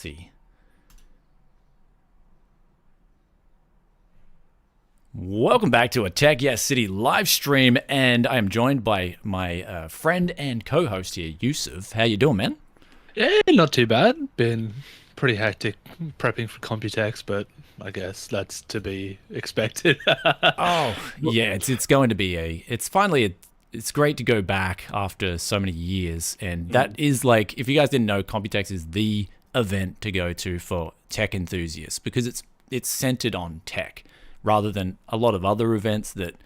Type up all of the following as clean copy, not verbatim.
See. Welcome back to a Tech Yes City live stream, and I am joined by my friend and co-host here, Yusuf. How you doing, man? Yeah, not too bad. Been pretty hectic prepping for Computex, but I guess that's to be expected. Oh, yeah, it's going to be it's great to go back after so many years, and that is like, if you guys didn't know, Computex is the event to go to for tech enthusiasts because it's centered on tech rather than a lot of other events that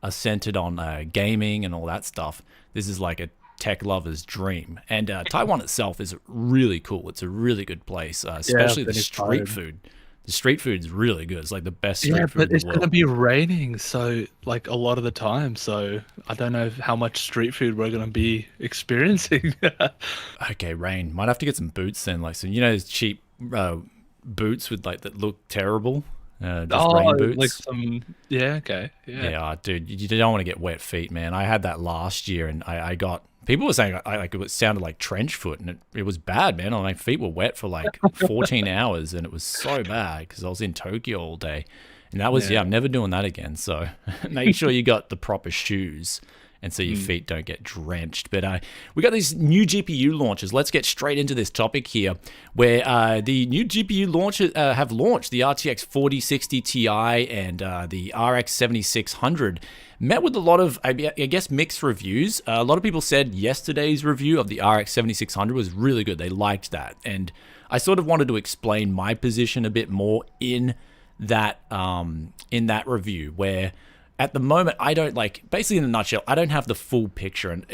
are centered on gaming and all that stuff. This is like a tech lover's dream, and Taiwan itself is really cool. It's a really good place, especially I've the been street excited. food. The street food is really good. It's like the best Yeah, street food but in the it's gonna world. be raining, so like a lot of the time. So I don't know how much street food we're gonna be experiencing. Okay, rain. Might have to get some boots then, like some those cheap boots with like that look terrible, just Oh, rain like boots. some. Yeah, okay, yeah. Yeah, dude, you don't want to get wet feet, man. I had that last year, and I got people were saying it sounded like trench foot, and it was bad, man. My feet were wet for like 14 hours, and it was so bad because I was in Tokyo all day, and that was Yeah. I'm never doing that again. So make sure you got the proper shoes. And so your Mm. feet don't get drenched. But we got these new GPU launches. Let's get straight into this topic here, where the new GPU launches have launched. The RTX 4060 Ti and the RX 7600 met with a lot of, I guess, mixed reviews. A lot of people said yesterday's review of the RX 7600 was really good. They liked that, and I sort of wanted to explain my position a bit more in that review, where at the moment, I don't basically in a nutshell, I don't have the full picture. And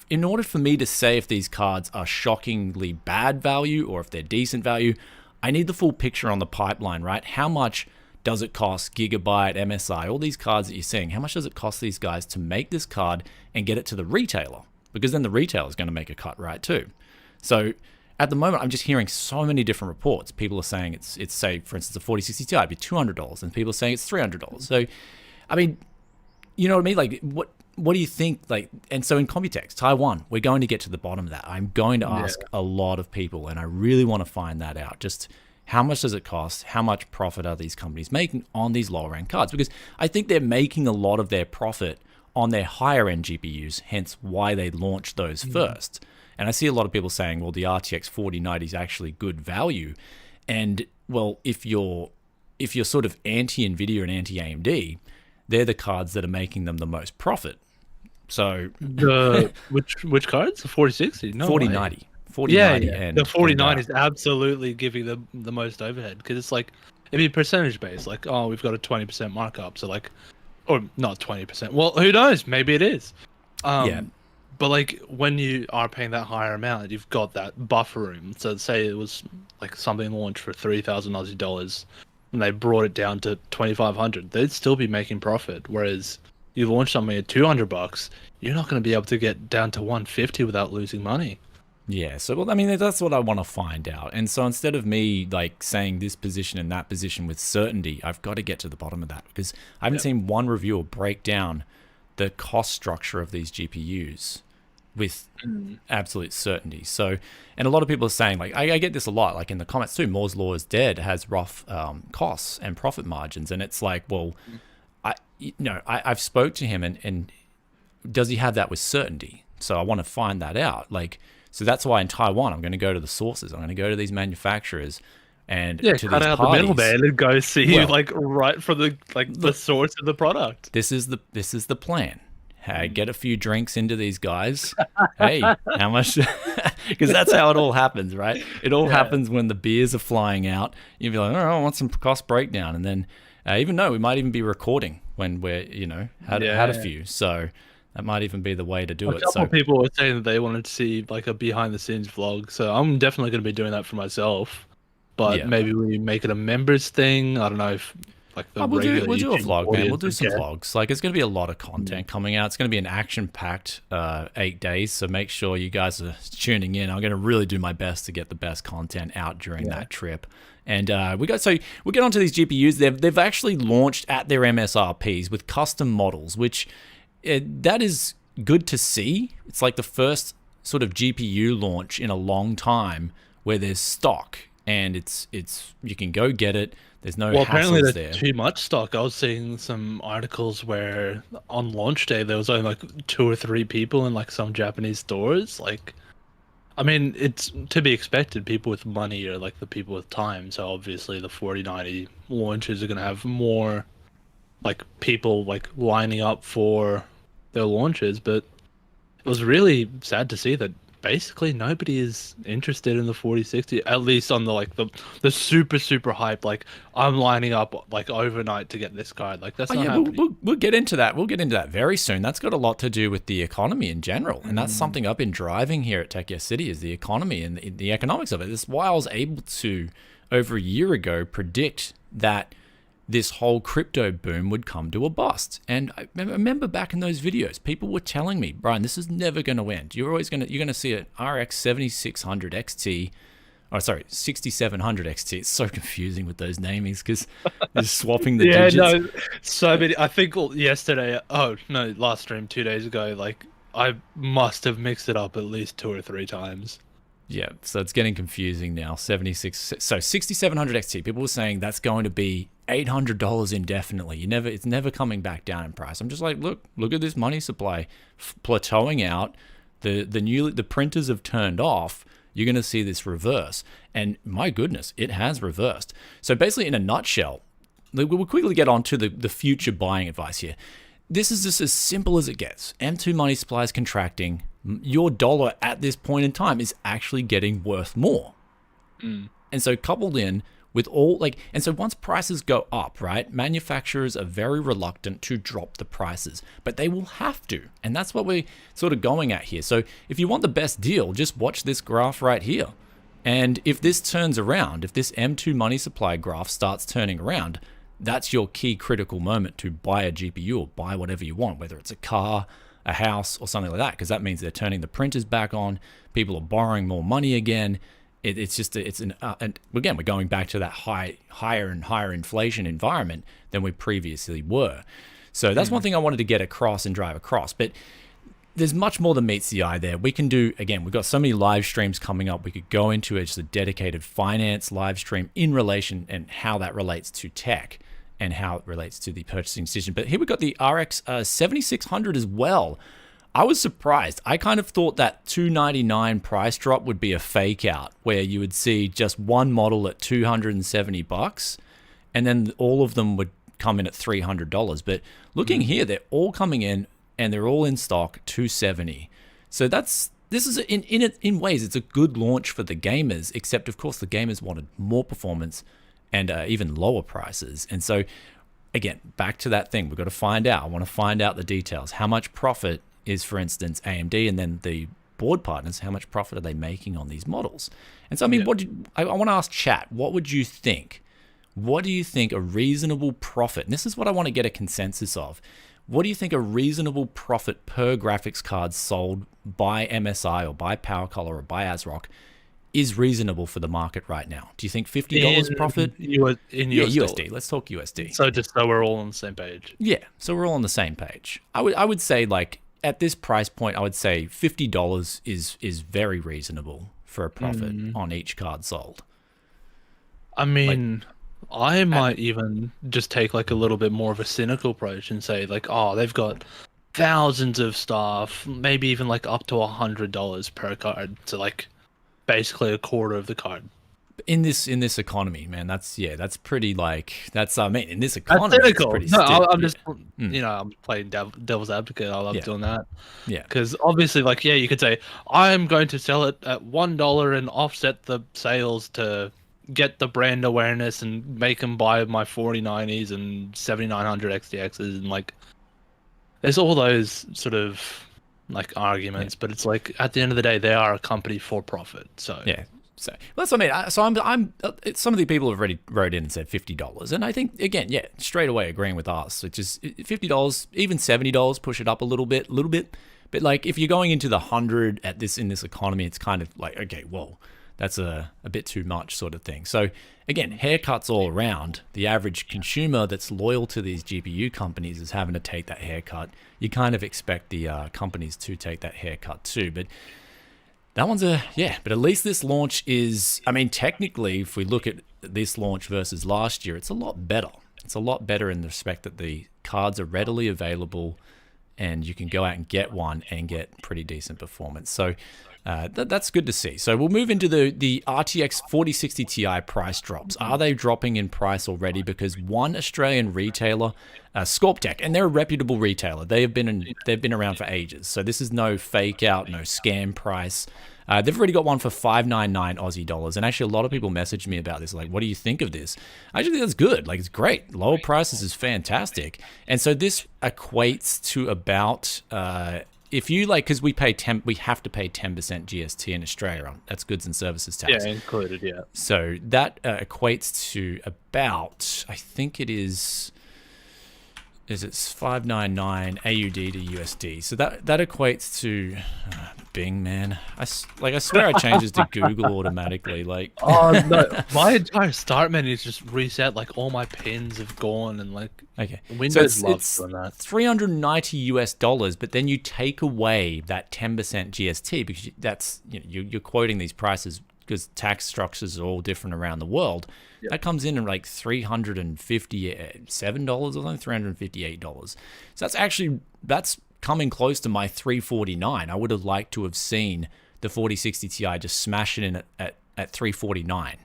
in order for me to say if these cards are shockingly bad value or if they're decent value, I need the full picture on the pipeline, right? How much does it cost Gigabyte, MSI, all these cards that you're seeing? How much does it cost these guys to make this card and get it to the retailer? Because then the retailer is going to make a cut, right, too. So at the moment, I'm just hearing so many different reports. People are saying it's say, for instance, a 4060 Ti would be $200, and people are saying it's $300. So, I mean, you know what I mean? Like, what do you think? Like, and so in Computex, Taiwan, we're going to get to the bottom of that. I'm going to Yeah. ask a lot of people, and I really want to find that out. Just how much does it cost? How much profit are these companies making on these lower end cards? Because I think they're making a lot of their profit on their higher end GPUs, hence why they launched those first. And I see a lot of people saying, well, the RTX 4090 is actually good value. And well, if you're sort of anti Nvidia and anti AMD, they're the cards that are making them the most profit. So The which cards? The 4060? No way. 4090, Yeah, 4090, yeah. The and 49 is absolutely giving the most overhead because it's like, I mean, percentage based. Like, oh, we've got a 20% markup, so like, or not 20%. Well, who knows? Maybe it is. yeah, Um, but like when you are paying that higher amount, you've got that buffer room. So say it was like something launched for 3,000 Aussie dollars, and they brought it down to 2,500. They'd still be making profit. Whereas you launch something at 200 bucks, you're not going to be able to get down to 150 without losing money. yeah. So well, I mean, that's what I want to find out. And so instead of me like saying this position and that position with certainty, I've got to get to the bottom of that because I haven't Yep. seen one reviewer break down the cost structure of these GPUs with absolute certainty. So, and a lot of people are saying, like, I get this a lot, like in the comments too, Moore's Law is dead, has rough costs and profit margins. And it's like, well, I've spoke to him and does he have that with certainty? So I want to find that out. Like, so that's why in Taiwan, I'm going to go to the sources. I'm going to go to these manufacturers and Yeah, to cut these out the parties. middleman and go see Well, like right from the look, source of the product. this is the plan. Hey, get a few drinks into these guys. Hey, how much? Because that's how it all happens, right? It all Yeah. happens when the beers are flying out. You'd be like, oh, I want some cost breakdown, and then even though we might even be recording when we're had a Yeah. few, so that might even be the way to do A it. couple So of people were saying that they wanted to see like a behind the scenes vlog, so I'm definitely going to be doing that for myself. But yeah. maybe we make it a members thing. I don't know if like the Oh, we'll do regular we'll do a YouTube vlog, man. We'll audience do would some care. vlogs. Like, it's going to be a lot of content coming out. It's going to be an action-packed 8 days. So make sure you guys are tuning in. I'm going to really do my best to get the best content out during that trip. And we'll get onto these GPUs. They've actually launched at their MSRPs with custom models, which that is good to see. It's like the first sort of GPU launch in a long time where there's stock and it's you can go get it. There's no Well, apparently hassles there's there. too much stock. I was seeing some articles where on launch day there was only like 2 or 3 people in like some Japanese stores. Like, I mean, it's to be expected. People with money are like the people with time. So obviously the 4090 launches are gonna have more like people like lining up for their launches. But it was really sad to see that basically nobody is interested in the 4060, at least on the like the super hype. Like, I'm lining up like overnight to get this card. Like, that's Oh not yeah, happening. we'll get into that. We'll get into that very soon. That's got a lot to do with the economy in general, and that's something I've been driving here at Tech Yes City is the economy and the economics of it. This is why I was able to over a year ago predict that this whole crypto boom would come to a bust. And I remember back in those videos, people were telling me, Brian, this is never going to end. You're going to see an RX 7600 XT. Oh, sorry, 6700 XT. It's so confusing with those namings because they're swapping the Yeah, digits. no, so many. I think yesterday. Oh no, last stream 2 days ago. Like, I must have mixed it up at least 2 or 3 times. Yeah, so it's getting confusing now. 6700 XT. People were saying that's going to be $800 indefinitely. It's never coming back down in price. I'm just like, look at this money supply plateauing out. The printers have turned off. You're going to see this reverse, and my goodness, it has reversed. So basically, in a nutshell, we'll quickly get on to the future buying advice here. This is just as simple as it gets. M2 money supply is contracting. Your dollar at this point in time is actually getting worth more. And so coupled in with and so once prices go up, right, manufacturers are very reluctant to drop the prices, but they will have to. And that's what we're sort of going at here. So if you want the best deal, just watch this graph right here. And if this turns around, if this M2 money supply graph starts turning around, that's your key critical moment to buy a GPU or buy whatever you want, whether it's a car, a house, or something like that, because that means they're turning the printers back on, people are borrowing more money again. Again, we're going back to that higher and higher inflation environment than we previously were. So that's one thing I wanted to get across and drive across. But there's much more than meets the eye there. We can do, again, we've got so many live streams coming up. We could go into just a dedicated finance live stream in relation and how that relates to tech and how it relates to the purchasing decision. But here we've got the RX 7600 as well. I was surprised. I kind of thought that $299 price drop would be a fake out where you would see just one model at $270 and then all of them would come in at $300. But looking here, they're all coming in and they're all in stock $270. So this is in ways it's a good launch for the gamers, except of course the gamers wanted more performance and even lower prices. And so again, back to that thing, we've got to find out. I want to find out the details. How much profit is, for instance, AMD, and then the board partners, how much profit are they making on these models? And so, I mean, I want to ask chat, what would you think? What do you think a reasonable profit, and this is what I want to get a consensus of, what do you think a reasonable profit per graphics card sold by MSI or by PowerColor or by ASRock is reasonable for the market right now? Do you think $50 profit? In USD. USD. Let's talk USD. So just so we're all on the same page. Yeah, so we're all on the same page. I would say, like, at this price point, I would say $50 is very reasonable for a profit on each card sold. I mean, I might even just take like a little bit more of a cynical approach and say like, oh, they've got thousands of staff, maybe even like up to $100 per card, so like basically a quarter of the card. In this economy, man, that's pretty I mean, in this economy, That's it's cynical. pretty No, stiff. I'm just, I'm playing devil's advocate. I love doing that. Yeah. Because obviously, like, you could say, I'm going to sell it at $1 and offset the sales to get the brand awareness and make them buy my 4090s and 7900 XTXs, and like, there's all those sort of like arguments, but it's like at the end of the day, they are a company for profit. So yeah. So that's what I mean. So I'm some of the people have already wrote in and said $50, and I think again, straight away agreeing with us, which is $50, even $70, push it up a little bit. But like if you're going into the 100 in this economy, it's kind of like, okay, whoa, that's a bit too much sort of thing. So again, haircuts all around. The average consumer that's loyal to these GPU companies is having to take that haircut. You kind of expect the companies to take that haircut too, but That one's yeah, but at least this launch is, I mean, technically, if we look at this launch versus last year, it's a lot better. It's a lot better in the respect that the cards are readily available and you can go out and get one and get pretty decent performance. So that's good to see. So we'll move into the RTX 4060 Ti price drops. Are they dropping in price already? Because one Australian retailer, Scorptech, and they're a reputable retailer. They've been around for ages. So this is no fake out, no scam price. They've already got one for $599 Aussie dollars, and actually a lot of people messaged me about this, like, what do you think of this? I actually think that's good. Like, it's great. Lower prices is fantastic. And so this equates to about if you like, because we have to pay 10% GST in Australia on that's goods and services tax. Yeah, included. Yeah. So that equates to about, I think it is it's 599 AUD to USD. So that equates to Bing, man. I swear it changes to Google automatically. Like, oh no, my entire start menu is just reset. Like all my pins have gone, and like okay, Windows so loves doing that. $390 US, but then you take away that 10% GST because that's you're quoting these prices because tax structures are all different around the world. Yep. That comes in at like $357 or something, $358. So that's coming close to my $349. I would have liked to have seen the 4060 Ti just smash it in at $349.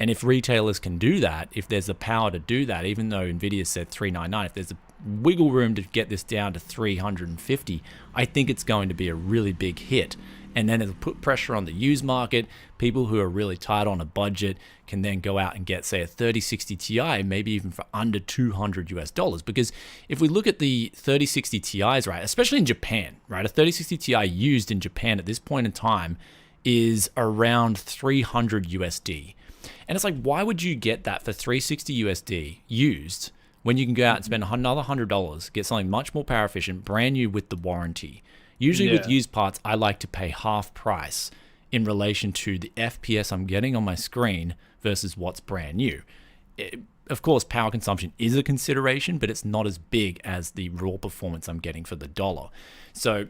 And if retailers can do that, if there's the power to do that, even though Nvidia said $399, if there's a wiggle room to get this down to $350, I think it's going to be a really big hit. And then it'll put pressure on the used market. People who are really tight on a budget can then go out and get, say, a 3060 Ti, maybe even for under $200 US. Because if we look at the 3060 Ti's, right, especially in Japan, right, a 3060 Ti used in Japan at this point in time is around 300 USD. And it's like, why would you get that for 360 USD used when you can go out and spend another $100, get something much more power efficient, brand new with the warranty? Usually with used parts, I like to pay half price in relation to the FPS I'm getting on my screen versus what's brand new. Of course, power consumption is a consideration, but it's not as big as the raw performance I'm getting for the dollar. So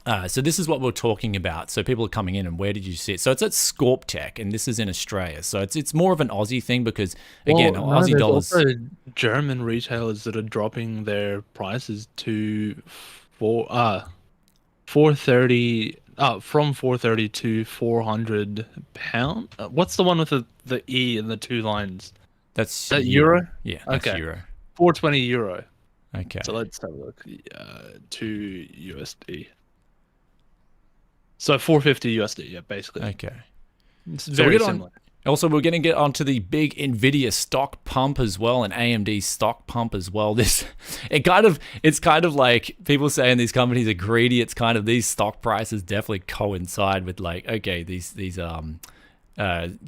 this is what we're talking about. So people are coming in, and where did you see it? So it's at Scorptech, and this is in Australia. So it's more of an Aussie thing because, again, Aussie dollars. There's also German retailers that are dropping their prices to 430 from 430 to £400. What's the one with the E and the two lines? That's that euro? Yeah, that's okay. euro. €420. Okay. So let's have a look. 2 USD. So 450 USD, yeah, basically. Okay. It's very similar. Also, we're going to get onto the big Nvidia stock pump as well, and AMD stock pump as well. It's kind of like people saying these companies are greedy. It's kind of these stock prices definitely coincide with like, okay, these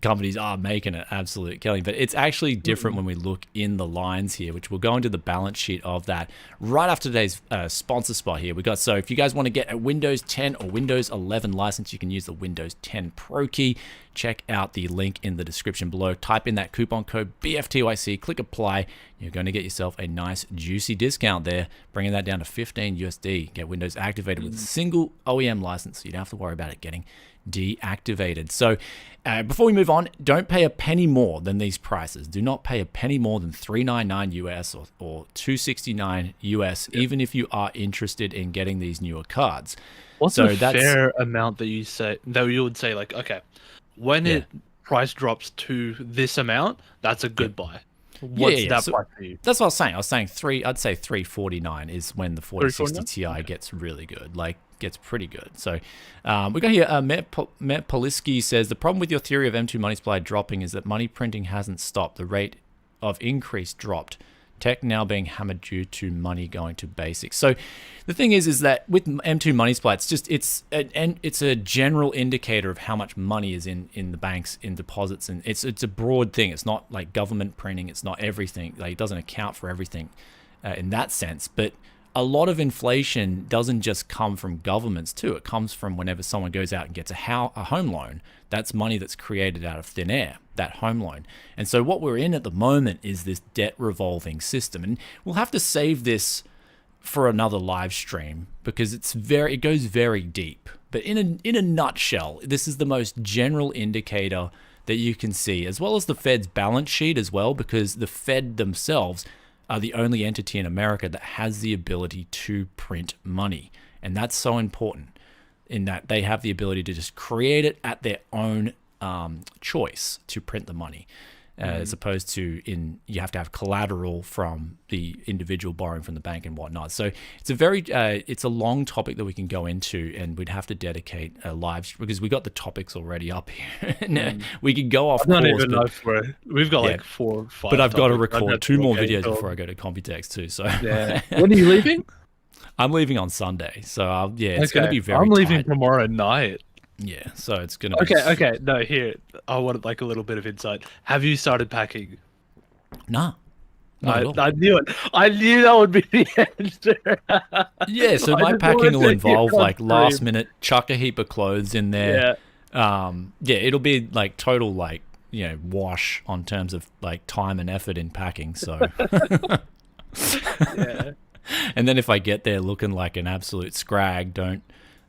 companies are making an absolute killing, but it's actually different when we look in the lines here, which we'll go into the balance sheet of that right after today's sponsor spot here. So if you guys want to get a Windows 10 or Windows 11 license, you can use the Windows 10 Pro key. Check out the link in the description below. Type in that coupon code BFTYC, click apply. You're going to get yourself a nice juicy discount there, bringing that down to 15 USD. Get Windows activated with a single OEM license, so you don't have to worry about it getting deactivated. So before we move on, don't pay a penny more than these prices. Do not pay a penny more than $399 US or $269 US, even if you are interested in getting these newer cards. What's a fair amount that you would say, like, okay, when it price drops to this amount, that's a good buy? What's that price for you? That's what I was saying. I'd say $349 is when the 4060 Ti gets really good. Like, gets pretty good. So we got here, Matt Poliski says, the problem with your theory of M2 money supply dropping is that money printing hasn't stopped. The rate of increase dropped. Tech now being hammered due to money going to basics. So the thing is that with M2 money supply, it's a general indicator of how much money is in the banks, in deposits, and it's a broad thing. It's not like government printing. It's not everything. Like, it doesn't account for everything in that sense. But a lot of inflation doesn't just come from governments too. It comes from whenever someone goes out and gets a home loan. That's money that's created out of thin air, that home loan. And so what we're in at the moment is this debt revolving system. And we'll have to save this for another live stream because it goes very deep. But in a nutshell, this is the most general indicator that you can see, as well as the Fed's balance sheet as well, because the Fed themselves are the only entity in America that has the ability to print money. And that's so important in that they have the ability to just create it at their own choice to print the money. As opposed to you have to have collateral from the individual borrowing from the bank and whatnot. So it's it's a long topic that we can go into, and we'd have to dedicate a live, because we got the topics already up here. We could go off course. We've got like 4 or 5. But I've got to record 2 more videos before I go to Computex too. So yeah. When are you leaving? I'm leaving on Sunday. So it's going to be very I'm leaving tight. Tomorrow night. Yeah, so it's going to be... Okay. No, here. I wanted like a little bit of insight. Have you started packing? Nah. I knew it. I knew that would be the answer. Yeah, so my packing will involve like last minute, chuck a heap of clothes in there. Yeah. It'll be like total like, wash on terms of like time and effort in packing. So yeah. And then if I get there looking like an absolute scrag, do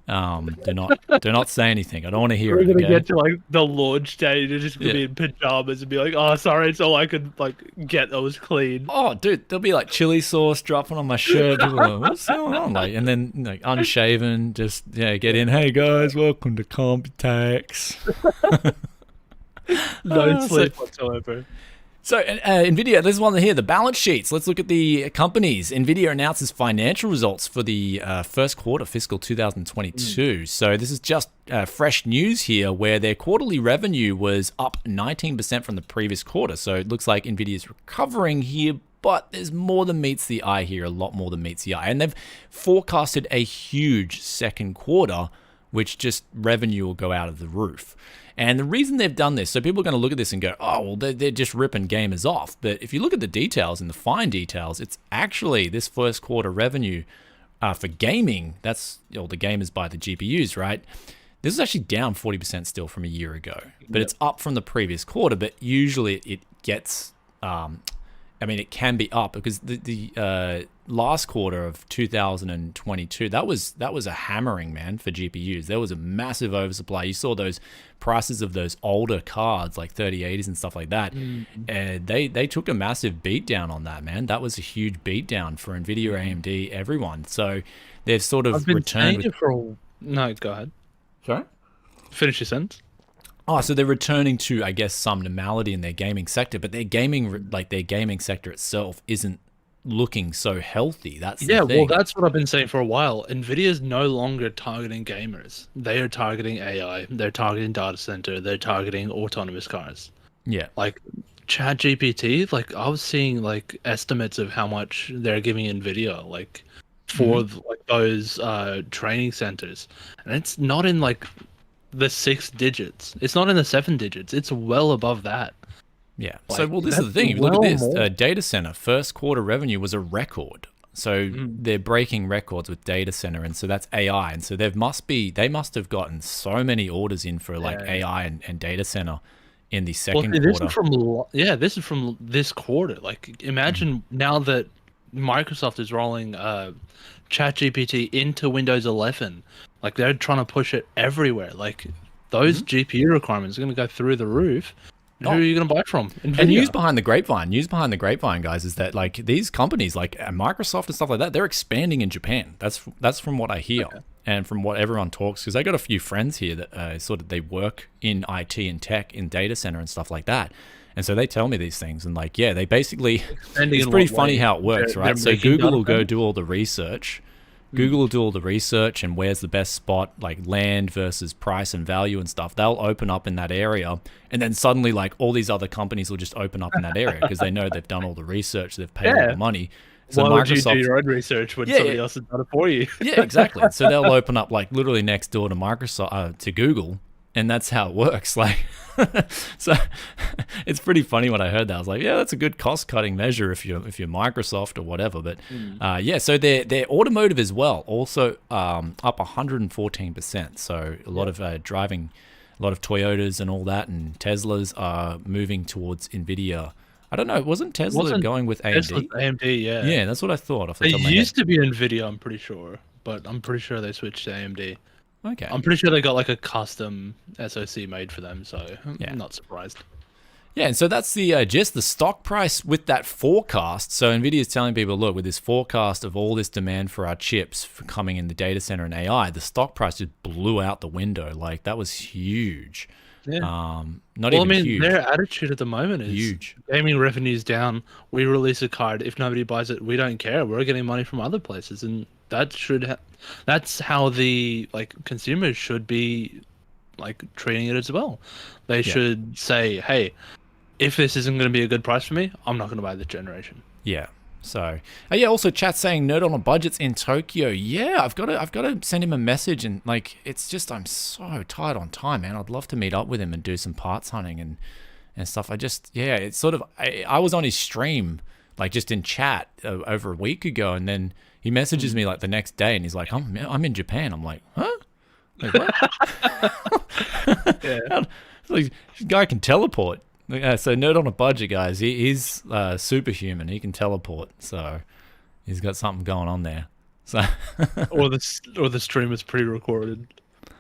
not say anything. I don't want to hear it. We're gonna get to like the launch day. You're just gonna be in pajamas and be like, "Oh, sorry, it's all I could like get that was clean." Oh, dude, there'll be like chili sauce dropping on my shirt. People are like, what's going on? Like, and then like unshaven, just get in. Hey guys, welcome to Computex. No sleep whatsoever. So Nvidia, there's one here, the balance sheets. Let's look at the companies. Nvidia announces financial results for the first quarter fiscal 2022. So this is just fresh news here, where their quarterly revenue was up 19% from the previous quarter. So it looks like Nvidia's recovering here, but there's more than meets the eye here, a lot more than meets the eye. And they've forecasted a huge second quarter, which just revenue will go out of the roof. And the reason they've done this, so people are going to look at this and go, oh, well, they're just ripping gamers off. But if you look at the details and the fine details, it's actually this first quarter revenue for gaming, that's the gamers buy the GPUs, right? This is actually down 40% still from a year ago, but it's up from the previous quarter. But usually it gets, it can be up, because the last quarter of 2022, that was a hammering, man, for GPUs. There was a massive oversupply. You saw those prices of those older cards like 3080s and stuff like that, and they took a massive beat down on that, man. That was a huge beat down for Nvidia, AMD, everyone. So they've sort of returned No, go ahead. Sorry? Finish your sentence. Oh, so they're returning to, I guess, some normality in their gaming sector, but their gaming sector itself isn't looking so healthy. That's the thing. Well, that's what I've been saying for a while. Nvidia's no longer targeting gamers. They are targeting AI. They're targeting data center. They're targeting autonomous cars. Yeah. Like ChatGPT, like I was seeing like estimates of how much they're giving Nvidia, like for like those training centers, and it's not in like the 6 digits. It's not in the 7 digits. It's well above that. Yeah. So, well, this is the thing. If you look at this, data center first quarter revenue was a record. So they're breaking records with data center, and so that's AI. And so they must have gotten so many orders in for like AI and data center in the second quarter. This is from this quarter. Like, imagine now that Microsoft is rolling ChatGPT into Windows 11. Like, they're trying to push it everywhere. Like, those GPU requirements are going to go through the roof. Who are you going to buy from? NVIDIA. And news behind the grapevine, guys, is that like these companies like Microsoft and stuff like that, they're expanding in Japan. That's from what I hear and from what everyone talks, because I got a few friends here that they work in IT and tech in data center and stuff like that. And so they tell me these things, and like, they basically, it's pretty funny how it works, right? So Google will go do all the research. Google will do all the research and where's the best spot, like land versus price and value and stuff. They'll open up in that area, and then suddenly like all these other companies will just open up in that area because they know they've done all the research, they've paid all the money. So why would you do your own research when somebody else has done it for you? Yeah, exactly. So they'll open up like literally next door to Microsoft, to Google, and that's how it works. Like, so it's pretty funny when I heard that. I was like, yeah, that's a good cost-cutting measure if you're Microsoft or whatever. But so their automotive as well, also up 114%. So a lot of driving, a lot of Toyotas and all that, and Teslas are moving towards Nvidia. I don't know. Wasn't Tesla going with AMD? Tesla's AMD, yeah. Yeah, that's what I thought. Off the It top of my head. used to be Nvidia, I'm pretty sure, but I'm pretty sure they switched to AMD. Okay. I'm pretty sure they got like a custom SoC made for them, so Yeah. I'm not surprised. Yeah, and so that's the just the stock price with that forecast. So Nvidia is telling people, look, with this forecast of all this demand for our chips for coming in the data center and AI, the stock price just blew out the window. Like that was huge. Yeah. Not Well, I even mean, huge. their attitude at the moment is Huge. gaming revenue's down. We release a card. If nobody buys it, we don't care. We're getting money from other places, and that that's how the like consumers should be like treating it as well. They Yeah. should say, "Hey, if this isn't going to be a good price for me, I'm not going to buy this generation." Yeah. So, yeah. Also, chat saying nerd on a budget's in Tokyo. Yeah, I've got to send him a message, and like, it's just I'm so tight on time, man. I'd love to meet up with him and do some parts hunting and stuff. It's sort of I was on his stream, like just in chat over a week ago, and then he messages me like the next day, and he's like, I'm in Japan. I'm like, huh? Like, what? Yeah. Like, this guy can teleport. Yeah, so nerd on a budget, guys. He's superhuman. He can teleport. So he's got something going on there. So or the stream is pre-recorded.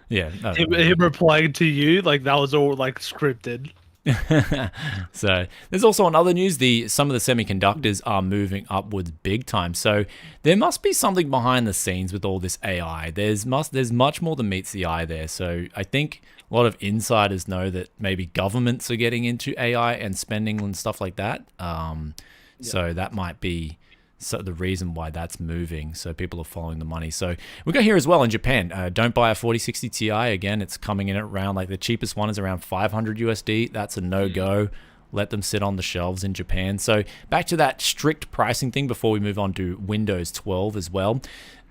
yeah, no, Him replying to you like that was all like scripted. So there's also on other news, some of the semiconductors are moving upwards big time. So there must be something behind the scenes with all this AI. There's much more than meets the eye there. So I think a lot of insiders know that maybe governments are getting into AI and spending and stuff like that. So that might be the reason why that's moving. So people are following the money. So we got here as well in Japan. Don't buy a 4060 Ti. Again, it's coming in at around, like the cheapest one is around 500 USD. That's a no-go. Let them sit on the shelves in Japan. So back to that strict pricing thing before we move on to Windows 12 as well.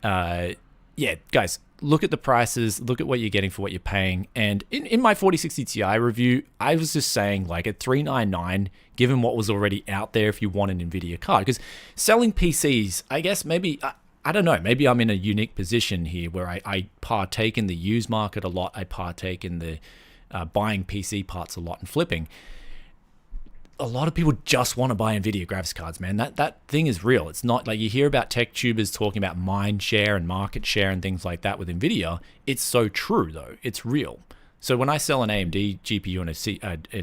Yeah, guys, look at the prices, look at what you're getting for what you're paying. And in my 4060 Ti review, I was just saying, like, at $399, given what was already out there if you want an NVIDIA card. Because selling PCs, I guess maybe, I don't know, maybe I'm in a unique position here where I partake in the used market a lot. I partake in the buying PC parts a lot and flipping. A lot of people just want to buy NVIDIA graphics cards, man. That thing is real. It's not like you hear about tech tubers talking about mind share and market share and things like that with NVIDIA. It's so true, though. It's real. So when I sell an AMD GPU in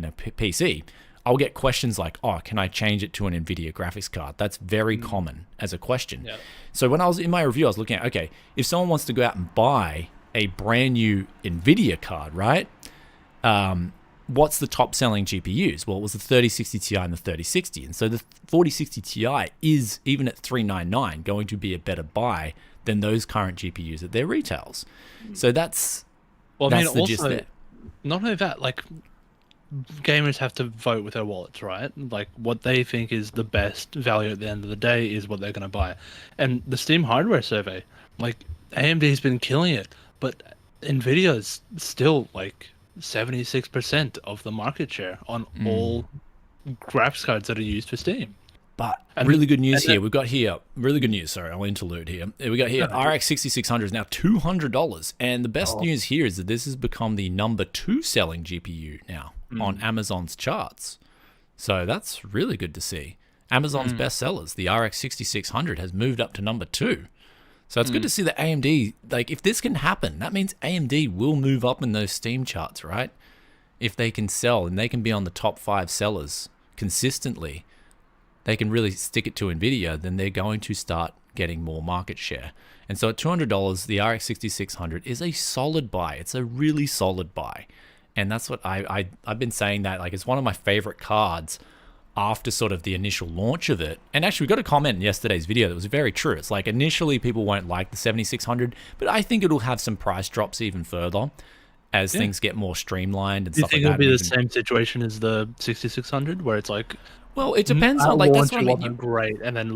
a PC, I'll get questions like, oh, can I change it to an NVIDIA graphics card? That's very common as a question. Yeah. So when I was in my review, I was looking at, okay, if someone wants to go out and buy a brand new NVIDIA card, right? What's the top selling GPUs? Well, it was the 3060 Ti and the 3060. And so the 4060 Ti is, even at $399, going to be a better buy than those current GPUs at their retails. So that's the gist there. Not only that, like, gamers have to vote with their wallets, right? Like, what they think is the best value at the end of the day is what they're going to buy. And the Steam hardware survey, like, AMD's been killing it, but Nvidia's still, like, 76% of the market share on all graphics cards that are used for Steam. But really good news here. We've got here, really good news. Sorry, I'll interlude here. We got here, RX 6600 is now $200. And the best news here is that this has become the number 2 selling GPU now on Amazon's charts. So that's really good to see. Amazon's best sellers, the RX 6600, has moved up to number 2. So it's good to see that AMD, like, if this can happen, that means AMD will move up in those Steam charts, right? If they can sell and they can be on the top 5 sellers consistently, they can really stick it to NVIDIA, then they're going to start getting more market share. And so at $200, the RX 6600 is a solid buy. It's a really solid buy. And that's what I've been saying, that, like, it's one of my favorite cards after sort of the initial launch of it. And actually, we got a comment in yesterday's video that was very true. It's like, initially people won't like the 7600, but I think it'll have some price drops even further as things get more streamlined and stuff like that. Do you think it'll be the same situation as the 6600, where it's like, well, it depends on, like, that's what I mean. Great, and then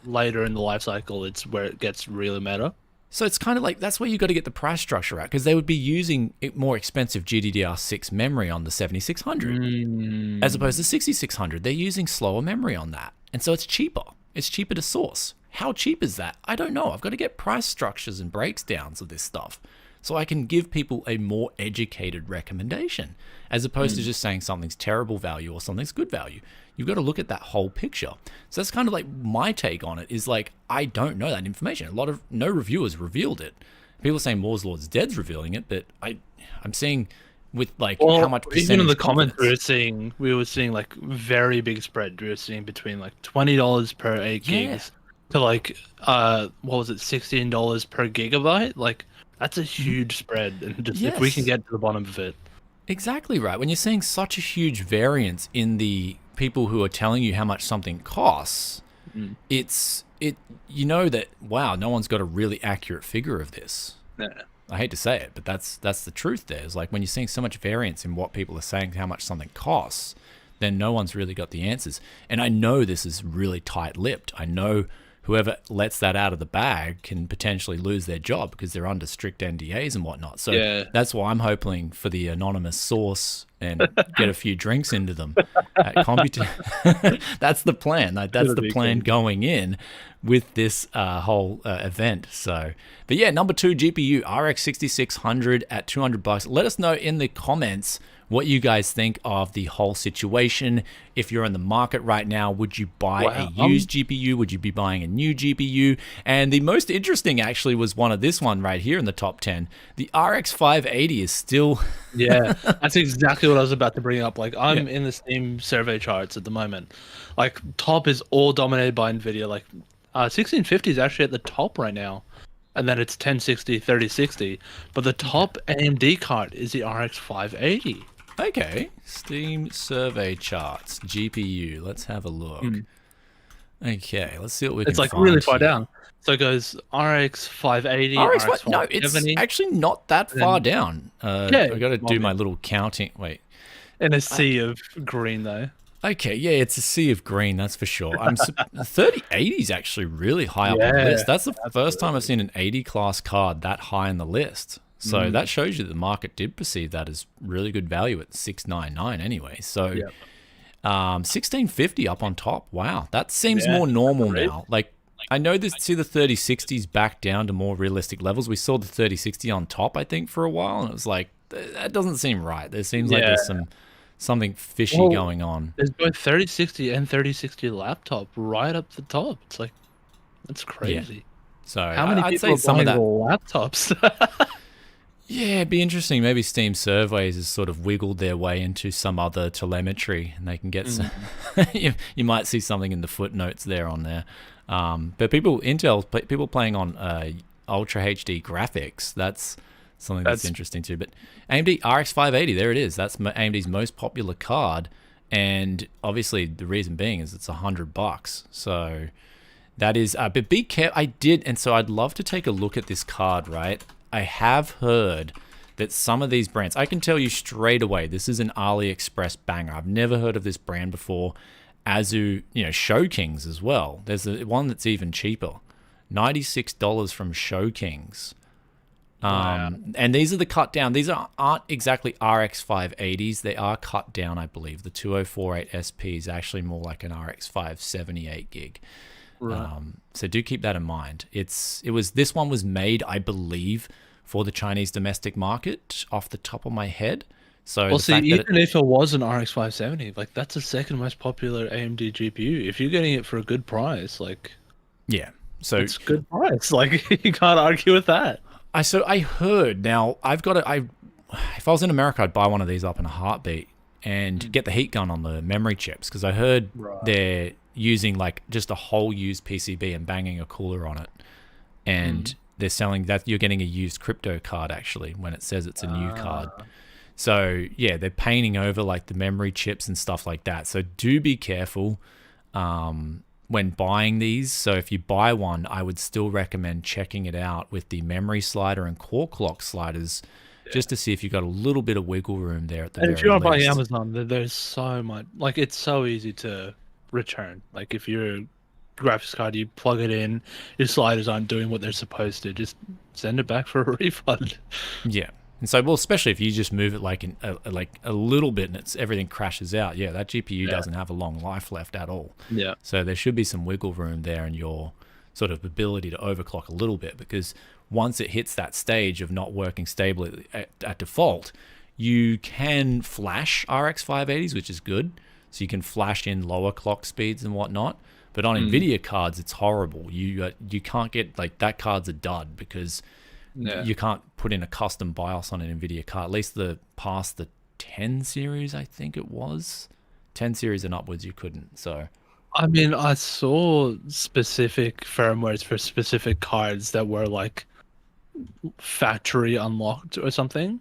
later in the life cycle, it's where it gets really meta. So it's kind of like, that's where you got to get the price structure at, because they would be using more expensive GDDR6 memory on the 7600 as opposed to 6600. They're using slower memory on that. And so it's cheaper. It's cheaper to source. How cheap is that? I don't know. I've got to get price structures and breakdowns of this stuff so I can give people a more educated recommendation, as opposed to just saying something's terrible value or something's good value. You've got to look at that whole picture. So that's kind of like my take on it, is like, I don't know that information. No reviewers revealed it. People are saying Moore's Law's Dead's revealing it, but I'm seeing with like Well, how much percentage even in the comments confidence. we were seeing like very big spread. We were seeing between like $20 per 8 Yeah, gigs to like what was it, $16 per gigabyte? Like that's a huge spread, and just if we can yes, get to the bottom of it. exactly right. When you're seeing such a huge variance in the people who are telling you how much something costs, Mm. you know that wow, no one's got a really accurate figure of this. Yeah. I hate to say it, but that's the truth there. Is like when you're seeing so much variance in what people are saying, how much something costs, then no one's really got the answers. And I know this is really tight-lipped. I know whoever lets that out of the bag can potentially lose their job because they're under strict NDAs and whatnot. So Yeah. that's why I'm hoping for the anonymous source and get a few drinks into them at Computex. That's the plan. That's the plan going in with this whole event. So, but yeah, number 2 GPU RX 6600 at $200. Let us know in the comments what you guys think of the whole situation. If you're in the market right now, would you buy a used GPU? Would you be buying a new GPU? And the most interesting actually was this one right here in the top 10. The RX 580 is still... Yeah, that's exactly what I was about to bring up. Like I'm in the Steam survey charts at the moment. Like top is all dominated by Nvidia. Like 1650 is actually at the top right now. And then it's 1060, 3060. But the top AMD card is the RX 580. Okay, Steam survey charts, GPU. Let's have a look. Okay, let's see what we can find. It's like really far down. So it goes RX 580, RX 570. No, it's actually not that far down. I got to do my little counting. Wait. In a sea of green, though. Okay, yeah, it's a sea of green, that's for sure. 3080 is actually really high up on the list. That's the first time I've seen an 80 class card that high on the list. So that shows you that the market did perceive that as really good value at $699 anyway. So 1650 up on top. Wow, that seems more normal now. Like I know see the 3060s back down to more realistic levels. We saw the 3060 on top, I think, for a while, and it was like that doesn't seem right. There seems like there's something fishy going on. There's both 3060 and 3060 laptop right up the top. It's like that's crazy. Yeah. So how many I'd people say are some of buying that laptops? Yeah, it'd be interesting. Maybe Steam Surveys has sort of wiggled their way into some other telemetry, and they can get some. You might see something in the footnotes there on there. But people playing on Ultra HD graphics. That's something that's interesting too. But AMD RX 580, there it is. That's AMD's most popular card, and obviously the reason being is it's $100. So that is. But be careful. So I'd love to take a look at this card, right? I have heard that some of these brands, I can tell you straight away, this is an AliExpress banger. I've never heard of this brand before. Azu, Show Kings as well. There's one that's even cheaper, $96 from Show Kings. And these are the cut down. These aren't exactly RX 580s. They are cut down, I believe. The 2048 SP is actually more like an RX 578 gig. Right. So do keep that in mind. This one was made, I believe, for the Chinese domestic market off the top of my head. So well, see, even if it was an RX 570, like that's the second most popular AMD GPU. If you're getting it for a good price, like so it's a good price. Like you can't argue with that. I heard. Now if I was in America, I'd buy one of these up in a heartbeat and get the heat gun on the memory chips, because I heard they're using like just a whole used PCB and banging a cooler on it, and they're selling that. You're getting a used crypto card actually when it says it's a new card. So yeah, they're painting over like the memory chips and stuff like that. So do be careful when buying these. So if you buy one, I would still recommend checking it out with the memory slider and core clock sliders, just to see if you've got a little bit of wiggle room there at the very least. If you're buying Amazon, there's so much. Like it's so easy to return. Like if you're a graphics card, you plug it in, your sliders aren't doing what they're supposed to, just send it back for a refund. Yeah. And so, well, especially if you just move it like a little bit and everything crashes out, that GPU doesn't have a long life left at all. Yeah. So there should be some wiggle room there in your sort of ability to overclock a little bit, because once it hits that stage of not working stably at default, you can flash RX 580s, which is good. So you can flash in lower clock speeds and whatnot. But on NVIDIA cards, it's horrible. You can't get, like, that card's a dud, because Yeah. you can't put in a custom BIOS on an Nvidia card. At least past the 10 series, I think it was 10 series and upwards, you couldn't. So I mean, I saw specific firmwares for specific cards that were like factory unlocked or something.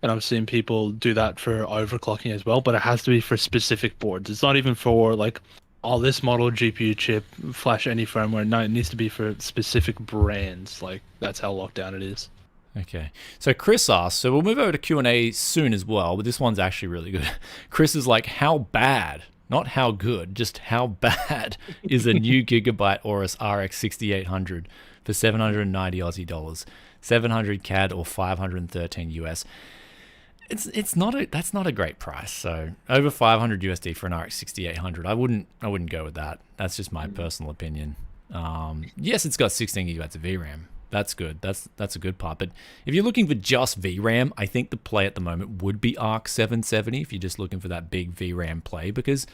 And I've seen people do that for overclocking as well, but it has to be for specific boards. It's not even for like, oh, this model GPU chip, flash any firmware. No, it needs to be for specific brands. Like that's how locked down it is. okay. So Chris asked, so we'll move over to Q&A soon as well, but this one's actually really good. Chris is like, how bad, not how good, just how bad is a new Gigabyte Aorus RX 6800 for 790 Aussie dollars, 700 CAD or 513 US? That's not a great price. So over 500 USD for an RX 6800, I wouldn't go with that. That's just my personal opinion. Yes, it's got 16 gigabytes of VRAM. That's good. That's a good part. But if you're looking for just VRAM, I think the play at the moment would be ARC 770 if you're just looking for that big VRAM play, because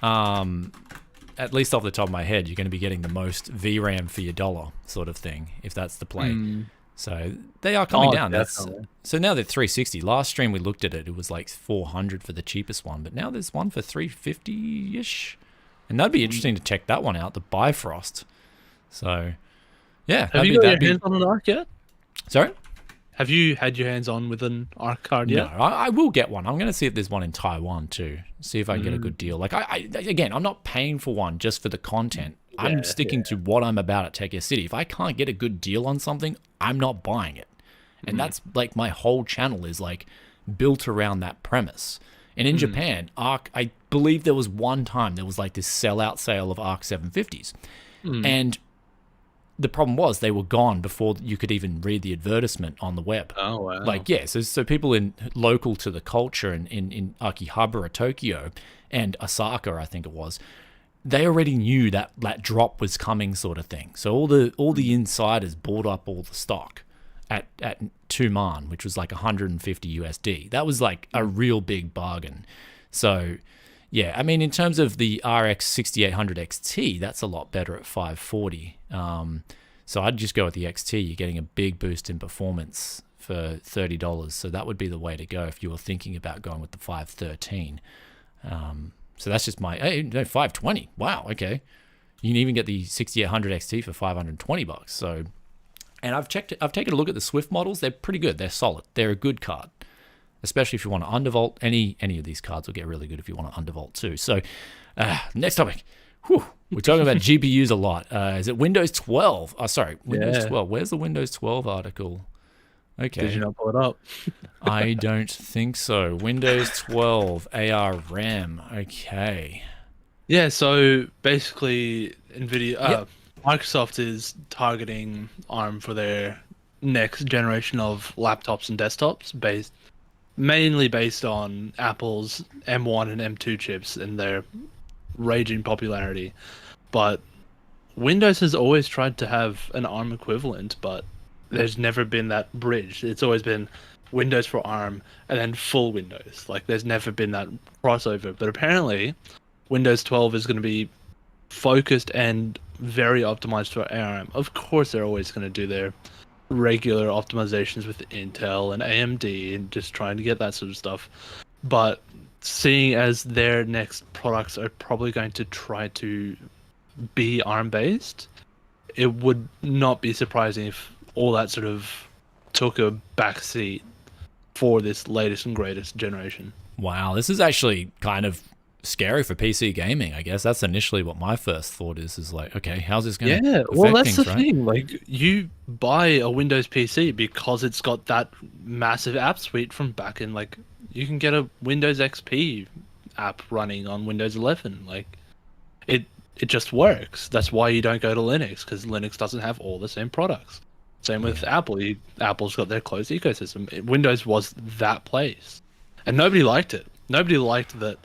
at least off the top of my head, you're going to be getting the most VRAM for your dollar sort of thing, if that's the play. So they are coming down. So now they're 360. Last stream we looked at it, it was like 400 for the cheapest one, but now there's one for 350-ish. And that'd be interesting to check that one out, the Bifrost. So, yeah. Have you got your hands on an ARC yet? Sorry? Have you had your hands on with an ARC card yet? No, I will get one. I'm going to see if there's one in Taiwan too. See if I can get a good deal. Like again, I'm not paying for one just for the content. I'm sticking to what I'm about at Tech City. If I can't get a good deal on something, I'm not buying it. And that's like my whole channel is like built around that premise. And in Japan, ARC, I believe there was one time there was like this sellout sale of ARC 750s. And the problem was they were gone before you could even read the advertisement on the web. Oh, wow. Like, yeah, so people local to the culture in Akihabara, Tokyo, and Osaka, I think it was, they already knew that drop was coming, sort of thing. So all the insiders bought up all the stock at 2 man, which was like 150 USD. That was like a real big bargain. So yeah, I mean, in terms of the RX 6800 XT, that's a lot better at 540. So I'd just go with the XT. You're getting a big boost in performance for $30. So that would be the way to go if you were thinking about going with the 513. So that's just my 520. Wow, okay. You can even get the 6800 XT for $520. So, and I've taken a look at the Swift models. They're pretty good. They're solid. They're a good card, especially if you want to undervolt. Any of these cards will get really good if you want to undervolt too. So, next topic. Whew, we're talking about GPUs a lot. Is it Windows 12? Oh, sorry, Windows 12. Where's the Windows 12 article? Okay. Did you not pull it up? I don't think so. Windows 12 ARM. Okay. Yeah, so basically Microsoft is targeting ARM for their next generation of laptops and desktops mainly based on Apple's M1 and M2 chips and their raging popularity. But Windows has always tried to have an ARM equivalent, but there's never been that bridge. It's always been Windows for ARM and then full Windows. Like there's never been that crossover. But apparently Windows 12 is going to be focused and very optimized for ARM. Of course they're always going to do their regular optimizations with Intel and AMD and just trying to get that sort of stuff. But seeing as their next products are probably going to try to be ARM based, it would not be surprising if all that sort of took a backseat for this latest and greatest generation. Wow, this is actually kind of scary for PC gaming, I guess. That's initially what my first thought is like, okay, how's this going to affect well, that's things, the right? thing. Like, you buy a Windows PC because it's got that massive app suite from back in, like, you can get a Windows XP app running on Windows 11. Like, it just works. That's why you don't go to Linux, because Linux doesn't have all the same products. Same with Apple. Apple's got their closed ecosystem. Windows was that place. And nobody liked it. Nobody liked that,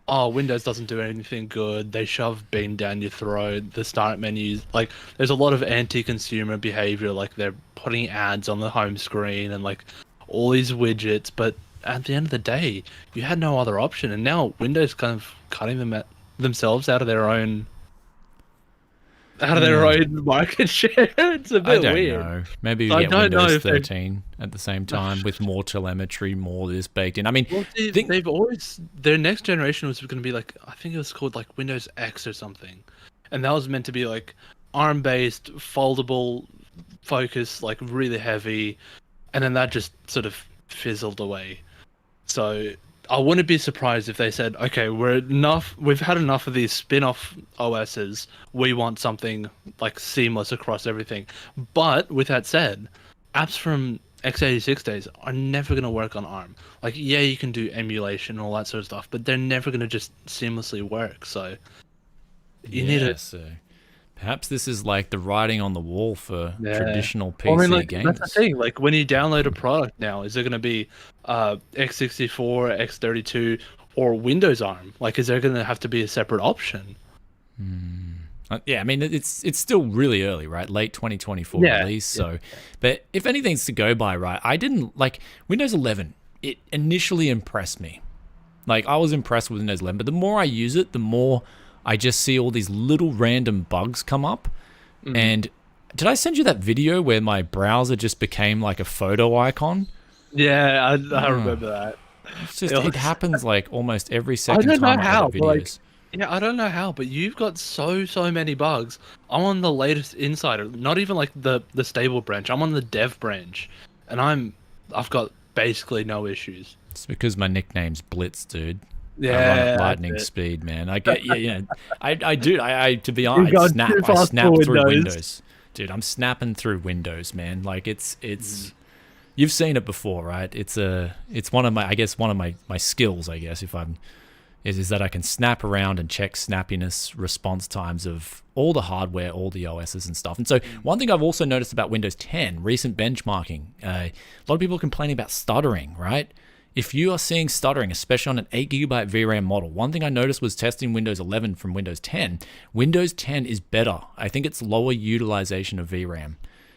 oh, Windows doesn't do anything good. They shove Bing down your throat. The start menus. Like, there's a lot of anti-consumer behavior. Like, they're putting ads on the home screen and, like, all these widgets. But at the end of the day, you had no other option. And now Windows kind of cutting themselves out of their own out of their own market share. It's a I bit don't weird. know. Maybe So we I get don't know Windows if they 13 at the same time with more telemetry, more this baked in. I mean, well, see, think they've always their next generation was going to be like I think it was called like Windows X or something, and that was meant to be like ARM-based, foldable, focus, like really heavy, and then that just sort of fizzled away. So I wouldn't be surprised if they said, "Okay, we've had enough of these spin-off OSs. We want something like seamless across everything." But with that said, apps from x86 days are never going to work on ARM. Like, yeah, you can do emulation and all that sort of stuff, but they're never going to just seamlessly work. So you need to, yeah, so perhaps this is like the writing on the wall for yeah. traditional Well, I mean, PC like that's the gamers. thing. Like when you download a product now, is it going to be x64, x32, or Windows ARM? Like, is there going to have to be a separate option? Yeah, I mean it's still really early, right? Late 2024 Yeah. release. So, but if anything's to go by, right? I didn't like Windows 11. It initially impressed me. Like I was impressed with Windows 11, but the more I use it, the more I just see all these little random bugs come up. And did I send you that video where my browser just became like a photo icon? Yeah, I remember that. It's just It it was- happens like almost every I second don't know time I how, edit but like, videos. yeah, I don't know how, but you've got so many bugs. I'm on the latest Insider, not even like the stable branch. I'm on the dev branch, and I've got basically no issues. It's because my nickname's Blitz, dude. I run Yeah, at that's lightning it. speed, man. I get yeah, I do. I to be You've honest, gone too I fast snap for through Windows. Windows, dude. I'm snapping through Windows, man. Like it's you've seen it before, right? It's one of my I guess one of my skills, I guess, if I'm is that I can snap around and check snappiness response times of all the hardware, all the OSs and stuff. And so one thing I've also noticed about Windows 10, recent benchmarking, a lot of people are complaining about stuttering, right? If you are seeing stuttering, especially on an 8GB VRAM model, one thing I noticed was testing Windows 11 from Windows 10. Windows 10 is better. I think it's lower utilization of VRAM.